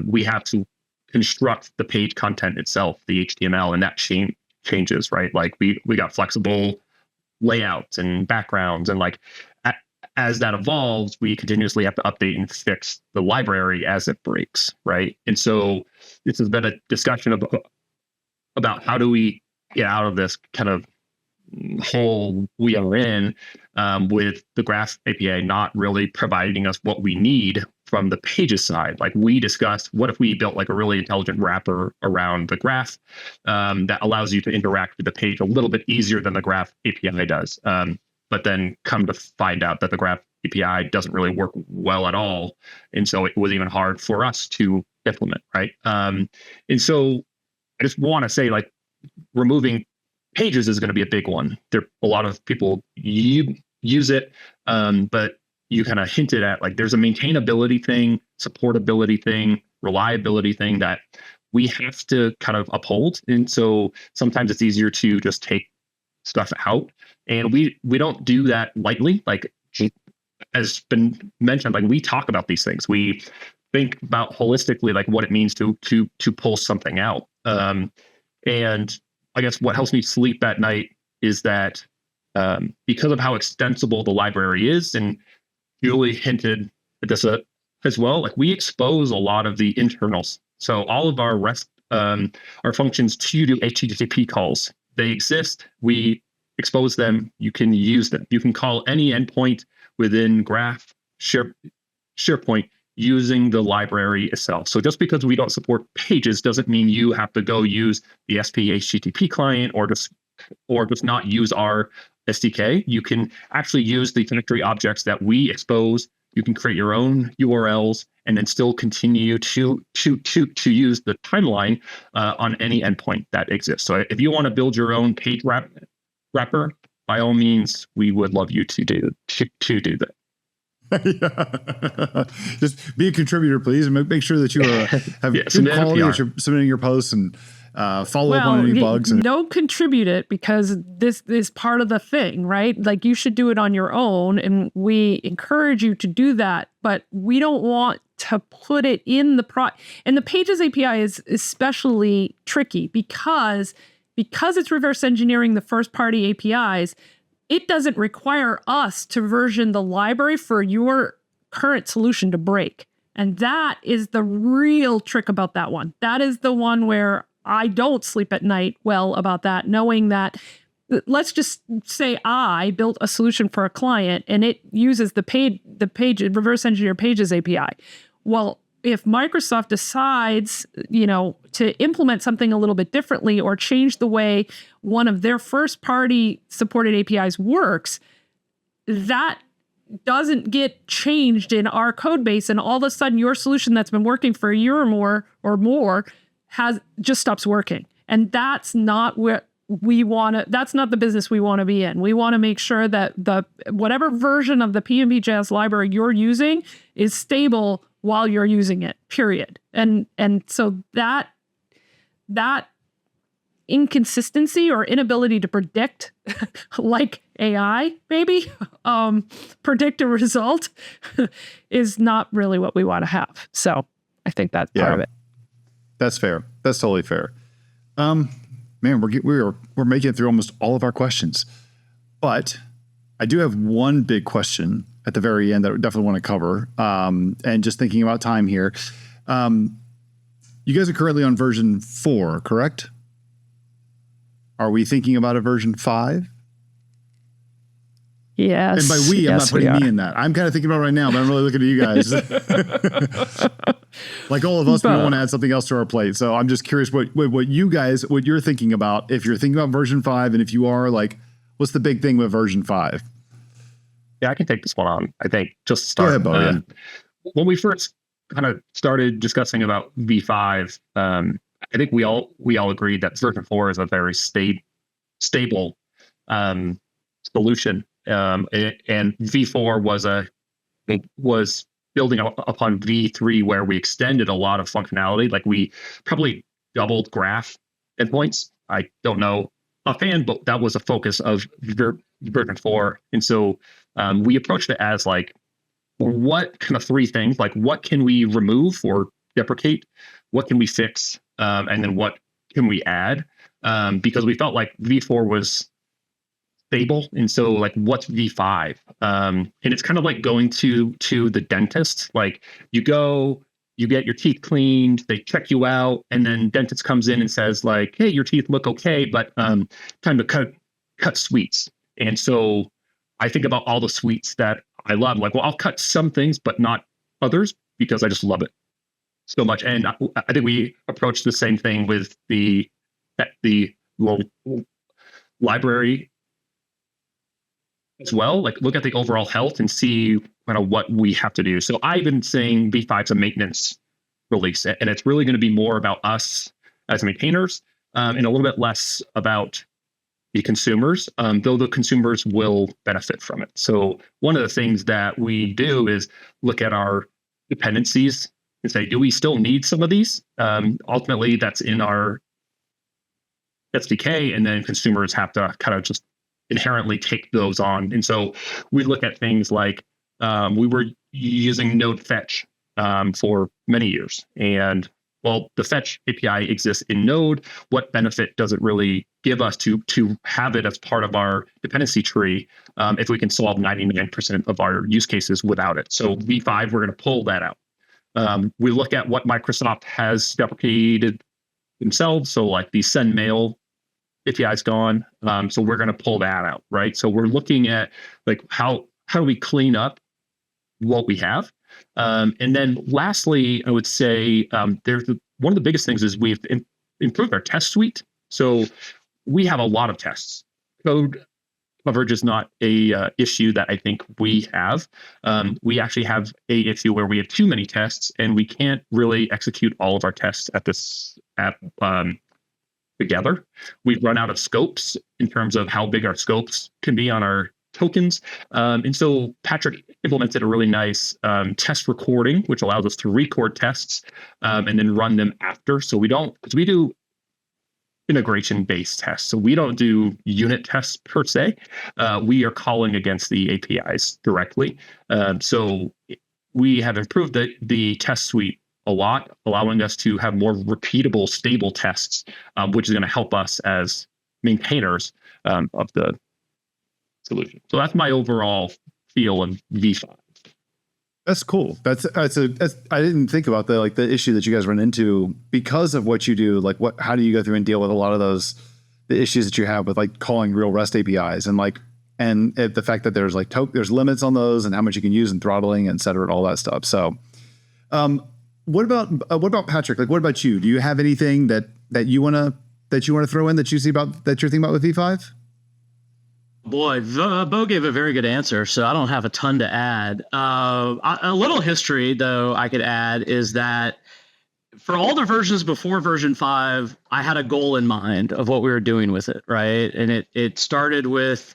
we have to construct the page content itself, the HTML, and that changes, right? Like we got flexible layouts and backgrounds, and like as that evolves, we continuously have to update and fix the library as it breaks, right? And so this has been a discussion about how do we get out of this kind of hole we are in with the Graph API not really providing us what we need from the Pages side. Like we discussed, what if we built like a really intelligent wrapper around the Graph that allows you to interact with the page a little bit easier than the Graph API does. But then come to find out that the Graph API doesn't really work well at all. And so it was even hard for us to implement, right? And so I just want to say, like, removing Pages is going to be a big one. A lot of people use it, but you kind of hinted at, like, there's a maintainability thing, supportability thing, reliability thing that we have to kind of uphold. And so sometimes it's easier to just take stuff out. And we don't do that lightly. Like, as been mentioned, like, we talk about these things. We think about holistically, like, what it means to pull something out. And I guess what helps me sleep at night is that because of how extensible the library is, and Julie hinted at this as well, like, we expose a lot of the internals. So all of our REST, our functions to do HTTP calls, they exist. We expose them. You can use them. You can call any endpoint within Graph, SharePoint, using the library itself. So just because we don't support Pages doesn't mean you have to go use the SP HTTP client or just not use our SDK. You can actually use the factory objects that we expose. You can create your own URLs and then still continue to use the timeline on any endpoint that exists. So if you want to build your own page wrapper, by all means, we would love you to do that.
Yeah. Just be a contributor, please, and make sure that you have good quality as you're submitting your posts, and follow up on any bugs. And
don't contribute it, because this is part of the thing, right? Like, you should do it on your own, and we encourage you to do that, but we don't want to put it in the and the Pages API is especially tricky because it's reverse engineering the first party APIs. It doesn't require us to version the library for your current solution to break. And that is the real trick about that one. That is the one where I don't sleep at night well about that, knowing that, let's just say I built a solution for a client and it uses the page reverse engineer Pages API. Well, if Microsoft decides, to implement something a little bit differently or change the way one of their first party supported APIs works, that doesn't get changed in our code base, and all of a sudden your solution that's been working for a year or more just stops working. And that's not what that's not the business we want to be in. We want to make sure that whatever version of the PnPjs library you're using is stable while you're using it, period. And so that inconsistency or inability to predict, like AI, maybe, predict a result is not really what we want to have. So I think that's part of it.
That's fair. That's totally fair. Man, we're making it through almost all of our questions, but I do have one big question at the very end that I definitely want to cover. And just thinking about time here, you guys are currently on version 4, correct? Are we thinking about a version 5?
Yes.
And by we, I'm not putting me in that. I'm kind of thinking about it right now, but I'm really looking at you guys. Like all of us, we want to add something else to our plate. So I'm just curious what you're thinking about. If you're thinking about version 5, and if you are, like, what's the big thing with version 5?
Yeah, I can take this one on. I think just to start.
Go ahead, Beau,
when we first kind of started discussing about V5, I think we all agreed that version 4 is a very stable solution. And V4 was building upon V3, where we extended a lot of functionality. Like, we probably doubled graph endpoints. I don't know offhand, but that was a focus of version 4. And so we approached it as, like, what kind of 3 things, like, what can we remove or deprecate? What can we fix? And then what can we add? Because we felt like V4 was stable. And so, like, what's V5? And it's kind of like going to the dentist. Like, you get your teeth cleaned, they check you out, and then dentist comes in and says, like, hey, your teeth look okay, but time to cut sweets. And so I think about all the sweets that I love. Like, well, I'll cut some things, but not others, because I just love it so much. And I think we approached the same thing with the library as well. Like, look at the overall health and see kind of what we have to do. So I've been saying V5 is a maintenance release, and it's really going to be more about us as maintainers, and a little bit less about the consumers, though the consumers will benefit from it. So one of the things that we do is look at our dependencies and say, do we still need some of these? Ultimately, that's in our SDK, and then consumers have to kind of just inherently take those on. And so we look at things like, we were using Node Fetch for many years. And, well, the Fetch API exists in Node. What benefit does it really give us to have it as part of our dependency tree if we can solve 99% of our use cases without it? So V5, we're going to pull that out. We look at what Microsoft has deprecated themselves. So, like, the send mail API is gone. So we're going to pull that out, right? So we're looking at, like, how do we clean up what we have? And then lastly, I would say there's one of the biggest things is we've improved our test suite. So we have a lot of tests. Code coverage is not a issue that I think we have. We actually have a issue where we have too many tests, and we can't really execute all of our tests together. We've run out of scopes in terms of how big our scopes can be on our tokens. And so Patrick implemented a really nice test recording, which allows us to record tests and then run them after. So we do integration-based tests. So we don't do unit tests per se. We are calling against the APIs directly. So we have improved the test suite a lot, allowing us to have more repeatable, stable tests, which is going to help us as maintainers of the solution. So that's my overall feel of V5.
That's cool. That's I didn't think about the issue that you guys run into because of what you do. Like how do you go through and deal with a lot of the issues that you have with like calling real REST APIs and the fact that there's there's limits on those and how much you can use and throttling, et cetera, and all that stuff. So, what about Patrick? Like, what about you? Do you have anything that you want to throw in that you see that you're thinking about with V5?
Boy, Beau gave a very good answer, so I don't have a ton to add. A little history, though, I could add is that for all the versions before version 5, I had a goal in mind of what we were doing with it, right? And it started with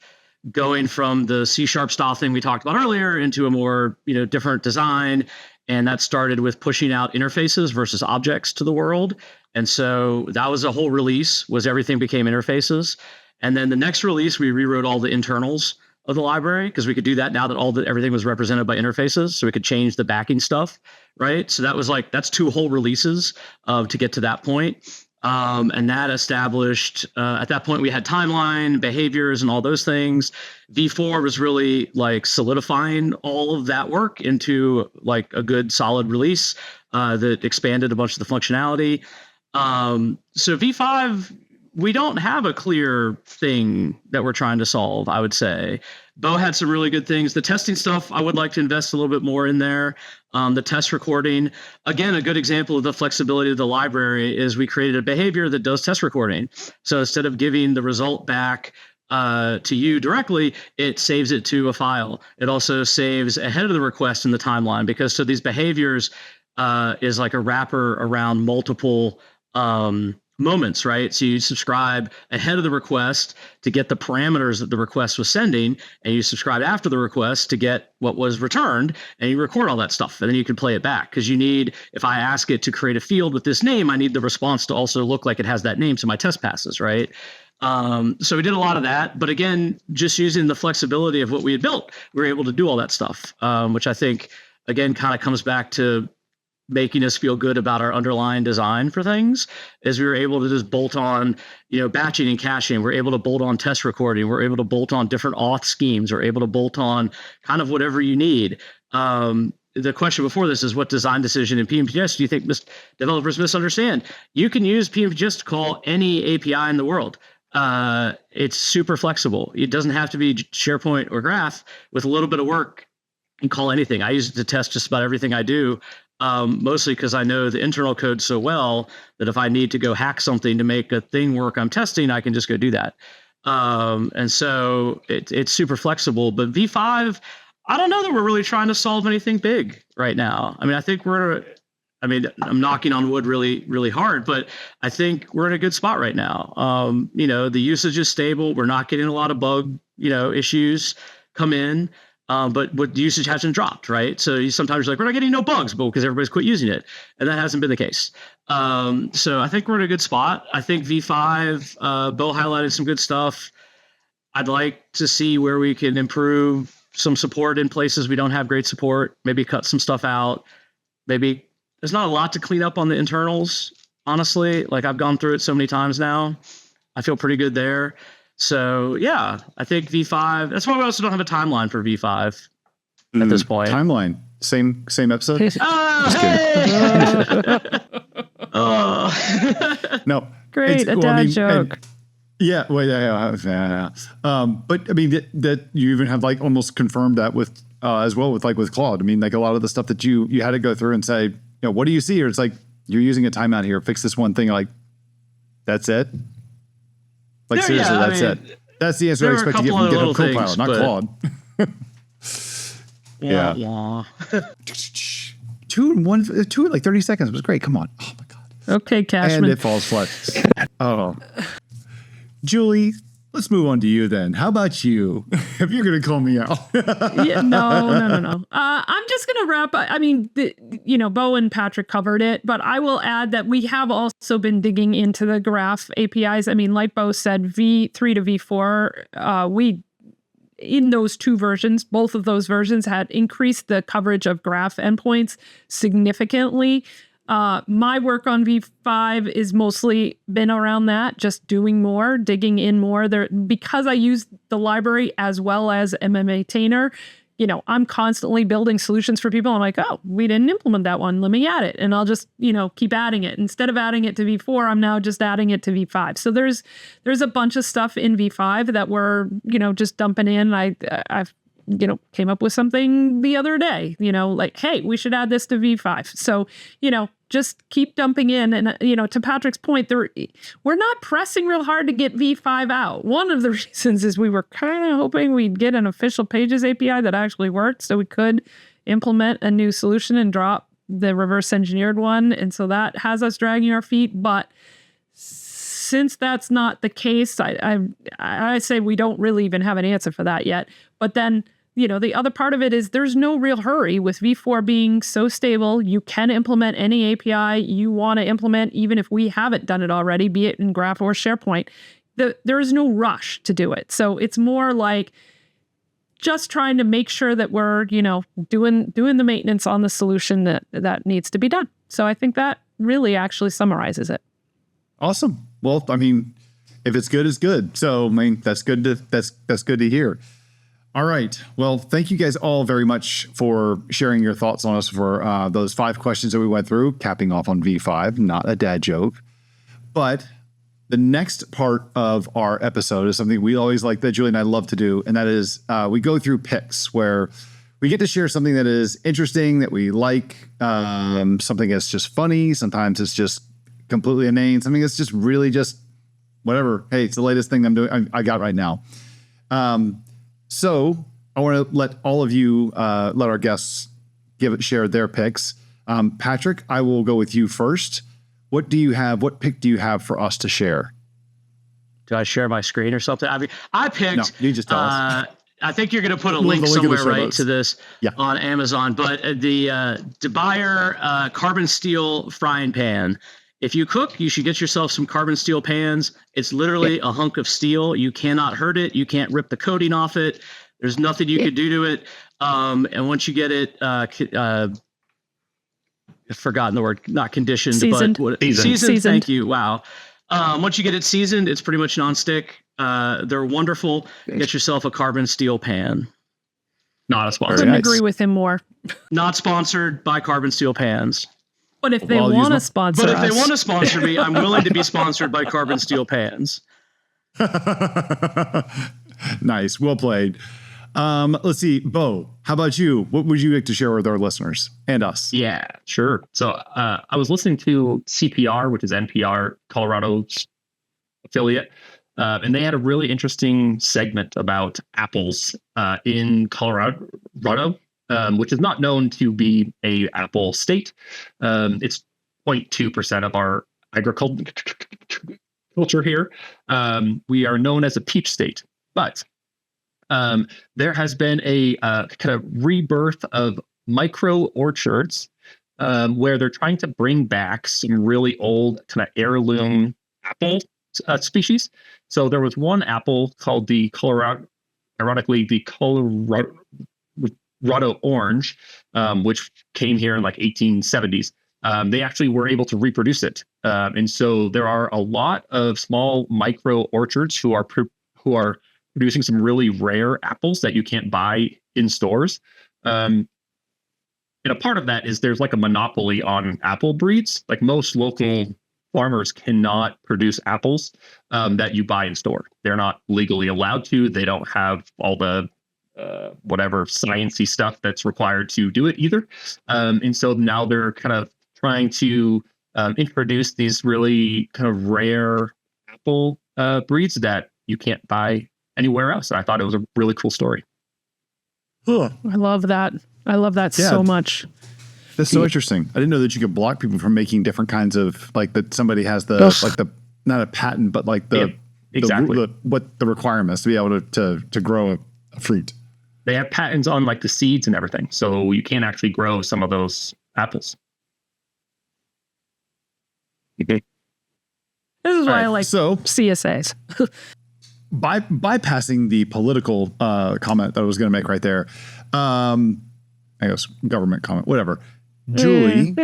going from the C# style thing we talked about earlier into a more different design. And that started with pushing out interfaces versus objects to the world. And so that was a whole release, was everything became interfaces. And then the next release, we rewrote all the internals of the library because we could do that now that everything was represented by interfaces. So we could change the backing stuff, right? So that was that's 2 whole releases to get to that point. And that established, at that point, we had timeline, behaviors, and all those things. V4 was really solidifying all of that work into a good, solid release that expanded a bunch of the functionality. So V5, we don't have a clear thing that we're trying to solve, I would say. Beau had some really good things. The testing stuff, I would like to invest a little bit more in there. The test recording, again, a good example of the flexibility of the library is we created a behavior that does test recording. So instead of giving the result back to you directly, it saves it to a file. It also saves ahead of the request in the timeline because so these behaviors is like a wrapper around multiple moments, right? So you subscribe ahead of the request to get the parameters that the request was sending, and you subscribe after the request to get what was returned, and you record all that stuff, and then you can play it back. Because you need, if I ask it to create a field with this name, I need the response to also look like it has that name, so my test passes, right? So we did a lot of that, but again, just using the flexibility of what we had built, we were able to do all that stuff, which I think, again, kind of comes back to making us feel good about our underlying design for things, is we were able to just bolt on, batching and caching. We're able to bolt on test recording. We're able to bolt on different auth schemes. We're able to bolt on kind of whatever you need. The question before this is, what design decision in PnPjs do you think developers misunderstand? You can use PnPjs to call any API in the world. It's super flexible. It doesn't have to be SharePoint or Graph. With a little bit of work, you can call anything. I use it to test just about everything I do. Mostly because I know the internal code so well that if I need to go hack something to make a thing work I'm testing, I can just go do that. And so it's super flexible. But V5, I don't know that we're really trying to solve anything big right now. I mean, I think I'm knocking on wood really, really hard, but I think we're in a good spot right now. The usage is stable. We're not getting a lot of bug, issues come in. But the usage hasn't dropped, right? So sometimes you're like, we're not getting no bugs, but because everybody's quit using it. And that hasn't been the case. So I think we're in a good spot. I think V5, Beau highlighted some good stuff. I'd like to see where we can improve some support in places we don't have great support, maybe cut some stuff out. Maybe there's not a lot to clean up on the internals, honestly. I've gone through it so many times now. I feel pretty good there. So yeah, I think V5. That's why we also don't have a timeline for V5 at this point.
Timeline, same episode. No,
great, a dad joke.
Yeah, well, yeah. But I mean that you even have almost confirmed that with as well with Claude. I mean, a lot of the stuff that you had to go through and say, what do you see? Or it's you're using a timeout here. Fix this one thing. That's it. Seriously, that's it. That's the answer I expect to get from GitHub Copilot, not Claude.
Yeah.
2 in 30 seconds. It was great. Come on. Oh my God.
Okay, Cashman.
And it falls flat. Oh. Julie, let's move on to you then. How about you? If you're going to call me out.
Yeah, no. I'm just going to wrap up. I mean, Beau and Patrick covered it, but I will add that we have also been digging into the graph APIs. I mean, like Beau said, V3 to V4, we in those two versions, both of those versions had increased the coverage of graph endpoints significantly. My work on V5 is mostly been around that, just doing more, digging in more there, because I use the library as well as am a maintainer. I'm constantly building solutions for people. I'm like, oh, we didn't implement that one. Let me add it. And I'll just, keep adding it. Instead of adding it to V4, I'm now just adding it to V5. So there's a bunch of stuff in V5 that we're, just dumping in. I've came up with something the other day, like, hey, we should add this to V5. So, just keep dumping in. And, to Patrick's point, we're not pressing real hard to get V5 out. One of the reasons is we were kind of hoping we'd get an official Pages API that actually worked so we could implement a new solution and drop the reverse engineered one. And so that has us dragging our feet. But since that's not the case, I say we don't really even have an answer for that yet. But then, the other part of it is there's no real hurry with V4 being so stable. You can implement any API you want to implement, even if we haven't done it already, be it in Graph or SharePoint. There is no rush to do it. So it's more like just trying to make sure that we're, doing the maintenance on the solution that needs to be done. So I think that really actually summarizes it.
Awesome. Well, I mean, if it's good, it's good. So I mean, that's good to hear. All right. Well, thank you guys all very much for sharing your thoughts on us for those 5 questions that we went through, capping off on V5, not a dad joke. But the next part of our episode is something we always like that Julie and I love to do, and that is we go through picks where we get to share something that is interesting, that we like, something that's just funny. Sometimes it's just completely inane. Something that's just really just whatever. Hey, it's the latest thing I got right now. So I want to let all of you, let our guests share their picks. Patrick, I will go with you first. What pick do you have for us to share?
Do I share my screen or something? I mean, I picked.
No, you just tell us.
I think you're going to put a link somewhere right to this
Yeah.
on Amazon. But the DeBuyer carbon steel frying pan. If you cook, you should get yourself some carbon steel pans. It's literally a hunk of steel. You cannot hurt it. You can't rip the coating off it. There's nothing you could do to it. And once you get it, I've forgotten the word, not conditioned,
Seasoned.
but seasoned. Thank you. Wow. Once you get it seasoned, it's pretty much nonstick. They're wonderful. Get yourself a carbon steel pan.
Not a sponsor.
Couldn't agree with him more.
Not sponsored by Carbon Steel Pans.
But if they want to sponsor us.
But if they want to sponsor me, I'm willing to be sponsored by Carbon Steel Pans.
Nice. Well played. Let's see. Beau, how about you? What would you like to share with our listeners and us?
Yeah, sure. So I was listening to CPR, which is NPR, Colorado's affiliate, and they had a really interesting segment about apples in Colorado, which is not known to be a apple state. It's 0.2% of our agriculture here. We are known as a peach state, but there has been a kind of rebirth of micro orchards where they're trying to bring back some really old kind of heirloom apple species. So there was one apple called the Colorado orange, which came here in like 1870s. They actually were able to reproduce it. And so there are a lot of small micro orchards who are producing some really rare apples that you can't buy in stores. And a part of that is there's like a monopoly on apple breeds. Like most local farmers cannot produce apples that you buy in store. They're not legally allowed to. They don't have all the whatever sciencey stuff that's required to do it either. And so now they're kind of trying to introduce these really kind of rare apple breeds that you can't buy anywhere else. And I thought it was a really cool story.
Huh.
I love that. I love that so much.
That's so interesting. I didn't know that you could block people from making different kinds of, like, that somebody has not a patent, but like the
Exactly.
what the requirements to be able to grow a fruit.
They have patents on like the seeds and everything, so you can't actually grow some of those apples.
This is why I like CSAs.
Bypassing the political comment that I was going to make right there, I guess government comment, whatever. Julie,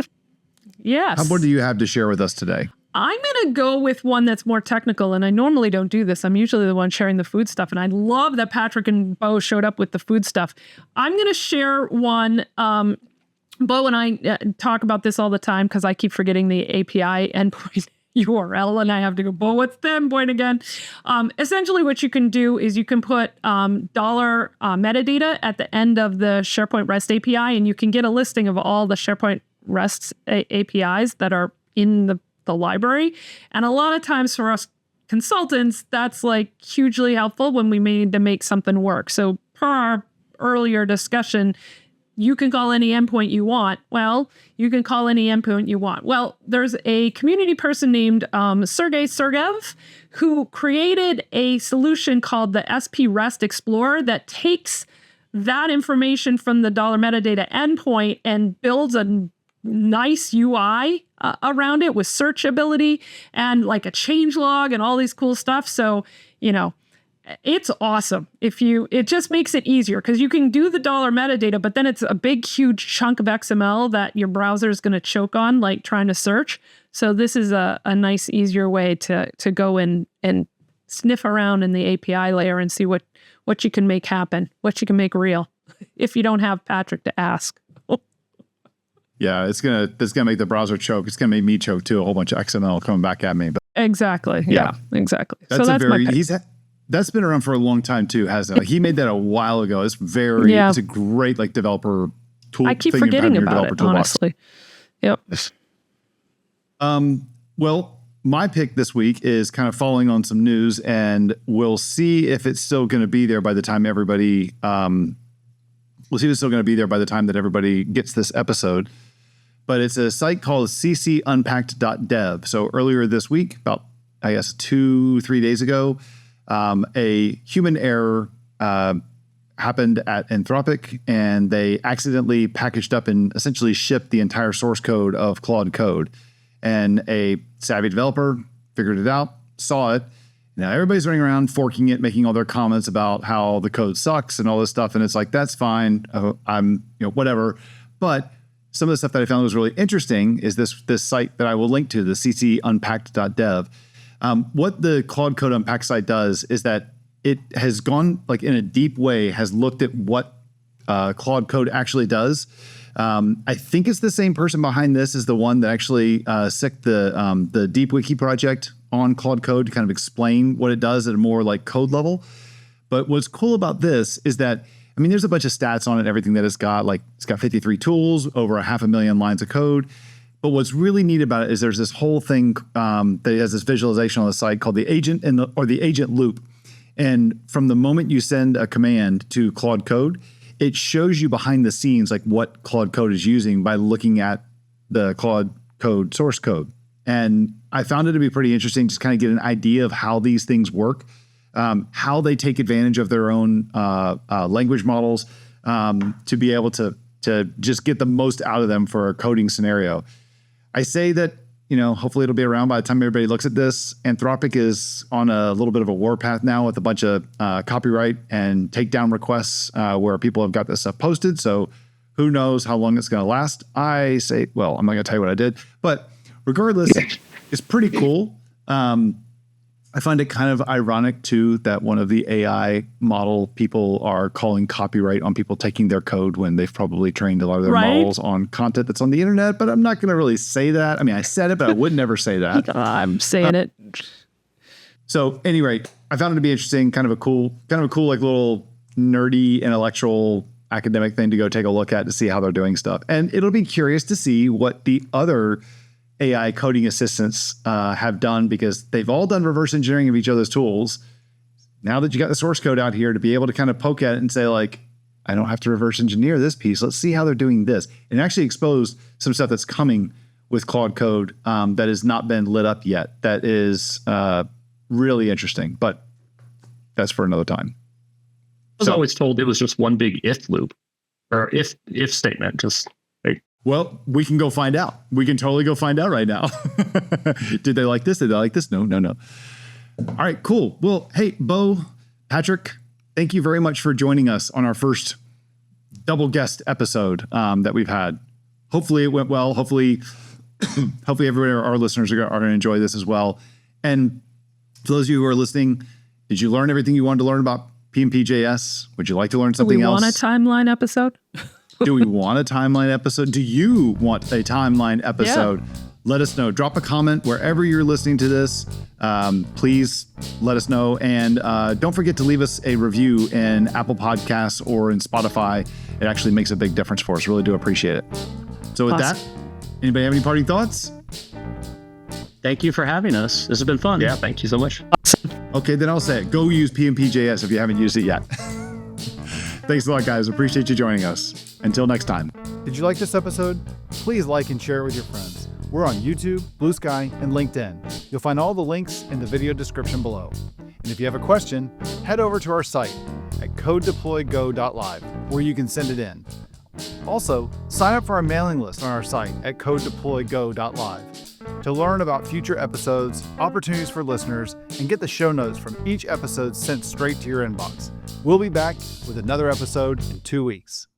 yes.
What do you have to share with us today?
I'm going to go with one that's more technical, and I normally don't do this. I'm usually the one sharing the food stuff, and I love that Patrick and Beau showed up with the food stuff. I'm going to share one. Beau and I talk about this all the time because I keep forgetting the API endpoint URL, and I have to go, Beau, what's the endpoint again? Essentially, what you can do is you can put dollar metadata at the end of the SharePoint REST API, and you can get a listing of all the SharePoint REST APIs that are in the library. And a lot of times for us consultants, that's like hugely helpful when we need to make something work. So per our earlier discussion, you can call any endpoint you want. Well, you can call any endpoint you want. Well, there's a community person named Sergey Sergev who created a solution called the SP REST Explorer that takes that information from the dollar metadata endpoint and builds a nice UI around it with searchability and like a change log and all these cool stuff. So, it's awesome. It just makes it easier because you can do the dollar metadata, but then it's a big, huge chunk of XML that your browser is going to choke on, like trying to search. So this is a nice, easier way to go in and sniff around in the API layer and see what you can make happen, what you can make real if you don't have Patrick to ask.
Yeah, it's gonna make the browser choke. It's gonna make me choke too. A whole bunch of XML coming back at me. But
exactly. Yeah, exactly.
That's
my pick.
That's been around for a long time too, hasn't it? Like, he made that a while ago. It's it's a great like developer tool.
I keep forgetting about it, honestly. Yep.
Well, my pick this week is kind of following on some news, and we'll see if it's still going to be there by the time everybody. We'll see if it's still going to be there by the time that everybody gets this episode. But it's a site called ccunpacked.dev. So earlier this week, about, I guess, 2-3 days ago, a human error happened at Anthropic, and they accidentally packaged up and essentially shipped the entire source code of Claude Code. And a savvy developer figured it out, saw it. Now everybody's running around forking it, making all their comments about how the code sucks and all this stuff. And it's like, that's fine. I'm, whatever. But some of the stuff that I found was really interesting is this site that I will link to, the ccunpacked.dev. What the Claude Code Unpack site does is that it has gone like in a deep way, has looked at what Claude Code actually does. I think it's the same person behind this is the one that actually sicked the Deep Wiki project on Claude Code to kind of explain what it does at a more like code level. But what's cool about this is that, I mean, there's a bunch of stats on it, everything that it's got. Like, it's got 53 tools, over 500,000 lines of code. But what's really neat about it is there's this whole thing that has this visualization on the site called the agent or the agent loop. And from the moment you send a command to Claude Code, it shows you behind the scenes like what Claude Code is using by looking at the Claude Code source code. And I found it to be pretty interesting, just kind of get an idea of how these things work, how they take advantage of their own language models to be able to just get the most out of them for a coding scenario. I say that, hopefully it'll be around by the time everybody looks at this. Anthropic is on a little bit of a warpath now with a bunch of copyright and takedown requests where people have got this stuff posted. So who knows how long it's going to last. I say, well, I'm not going to tell you what I did, but regardless, it's pretty cool. I find it kind of ironic, too, that one of the AI model people are calling copyright on people taking their code when they've probably trained a lot of their models on content that's on the internet. But I'm not going to really say that. I mean, I said it, but I would never say that.
I'm saying it.
So, at any rate, I found it to be interesting, kind of a cool, like little nerdy, intellectual, academic thing to go take a look at to see how they're doing stuff. And it'll be curious to see what the other AI coding assistants have done, because they've all done reverse engineering of each other's tools. Now that you got the source code out here to be able to kind of poke at it and say, like, I don't have to reverse engineer this piece. Let's see how they're doing this. And actually expose some stuff that's coming with Claude Code that has not been lit up yet. That is really interesting, but that's for another time.
I was always told it was just one big if loop or if statement. Just like,
well, we can go find out. We can totally go find out right now. Did they like this? Did they like this? No. All right, cool. Well, hey, Beau, Patrick, thank you very much for joining us on our first double guest episode that we've had. Hopefully it went well. Hopefully everybody, our listeners are going to enjoy this as well. And for those of you who are listening, did you learn everything you wanted to learn about PnPjs? Would you like to learn something else?
Do we want a timeline episode?
Do we want a timeline episode? Do you want a timeline episode? Yeah. Let us know. Drop a comment wherever you're listening to this. Please let us know. And don't forget to leave us a review in Apple Podcasts or in Spotify. It actually makes a big difference for us. Really do appreciate it. So with that, anybody have any parting thoughts?
Thank you for having us. This has been fun.
Yeah, thank you so much.
Okay, then I'll say it. Go use PnPjs if you haven't used it yet. Thanks a lot, guys. Appreciate you joining us. Until next time.
Did you like this episode? Please like and share it with your friends. We're on YouTube, Blue Sky, and LinkedIn. You'll find all the links in the video description below. And if you have a question, head over to our site at codedeploygo.live, where you can send it in. Also, sign up for our mailing list on our site at codedeploygo.live to learn about future episodes, opportunities for listeners, and get the show notes from each episode sent straight to your inbox. We'll be back with another episode in 2 weeks.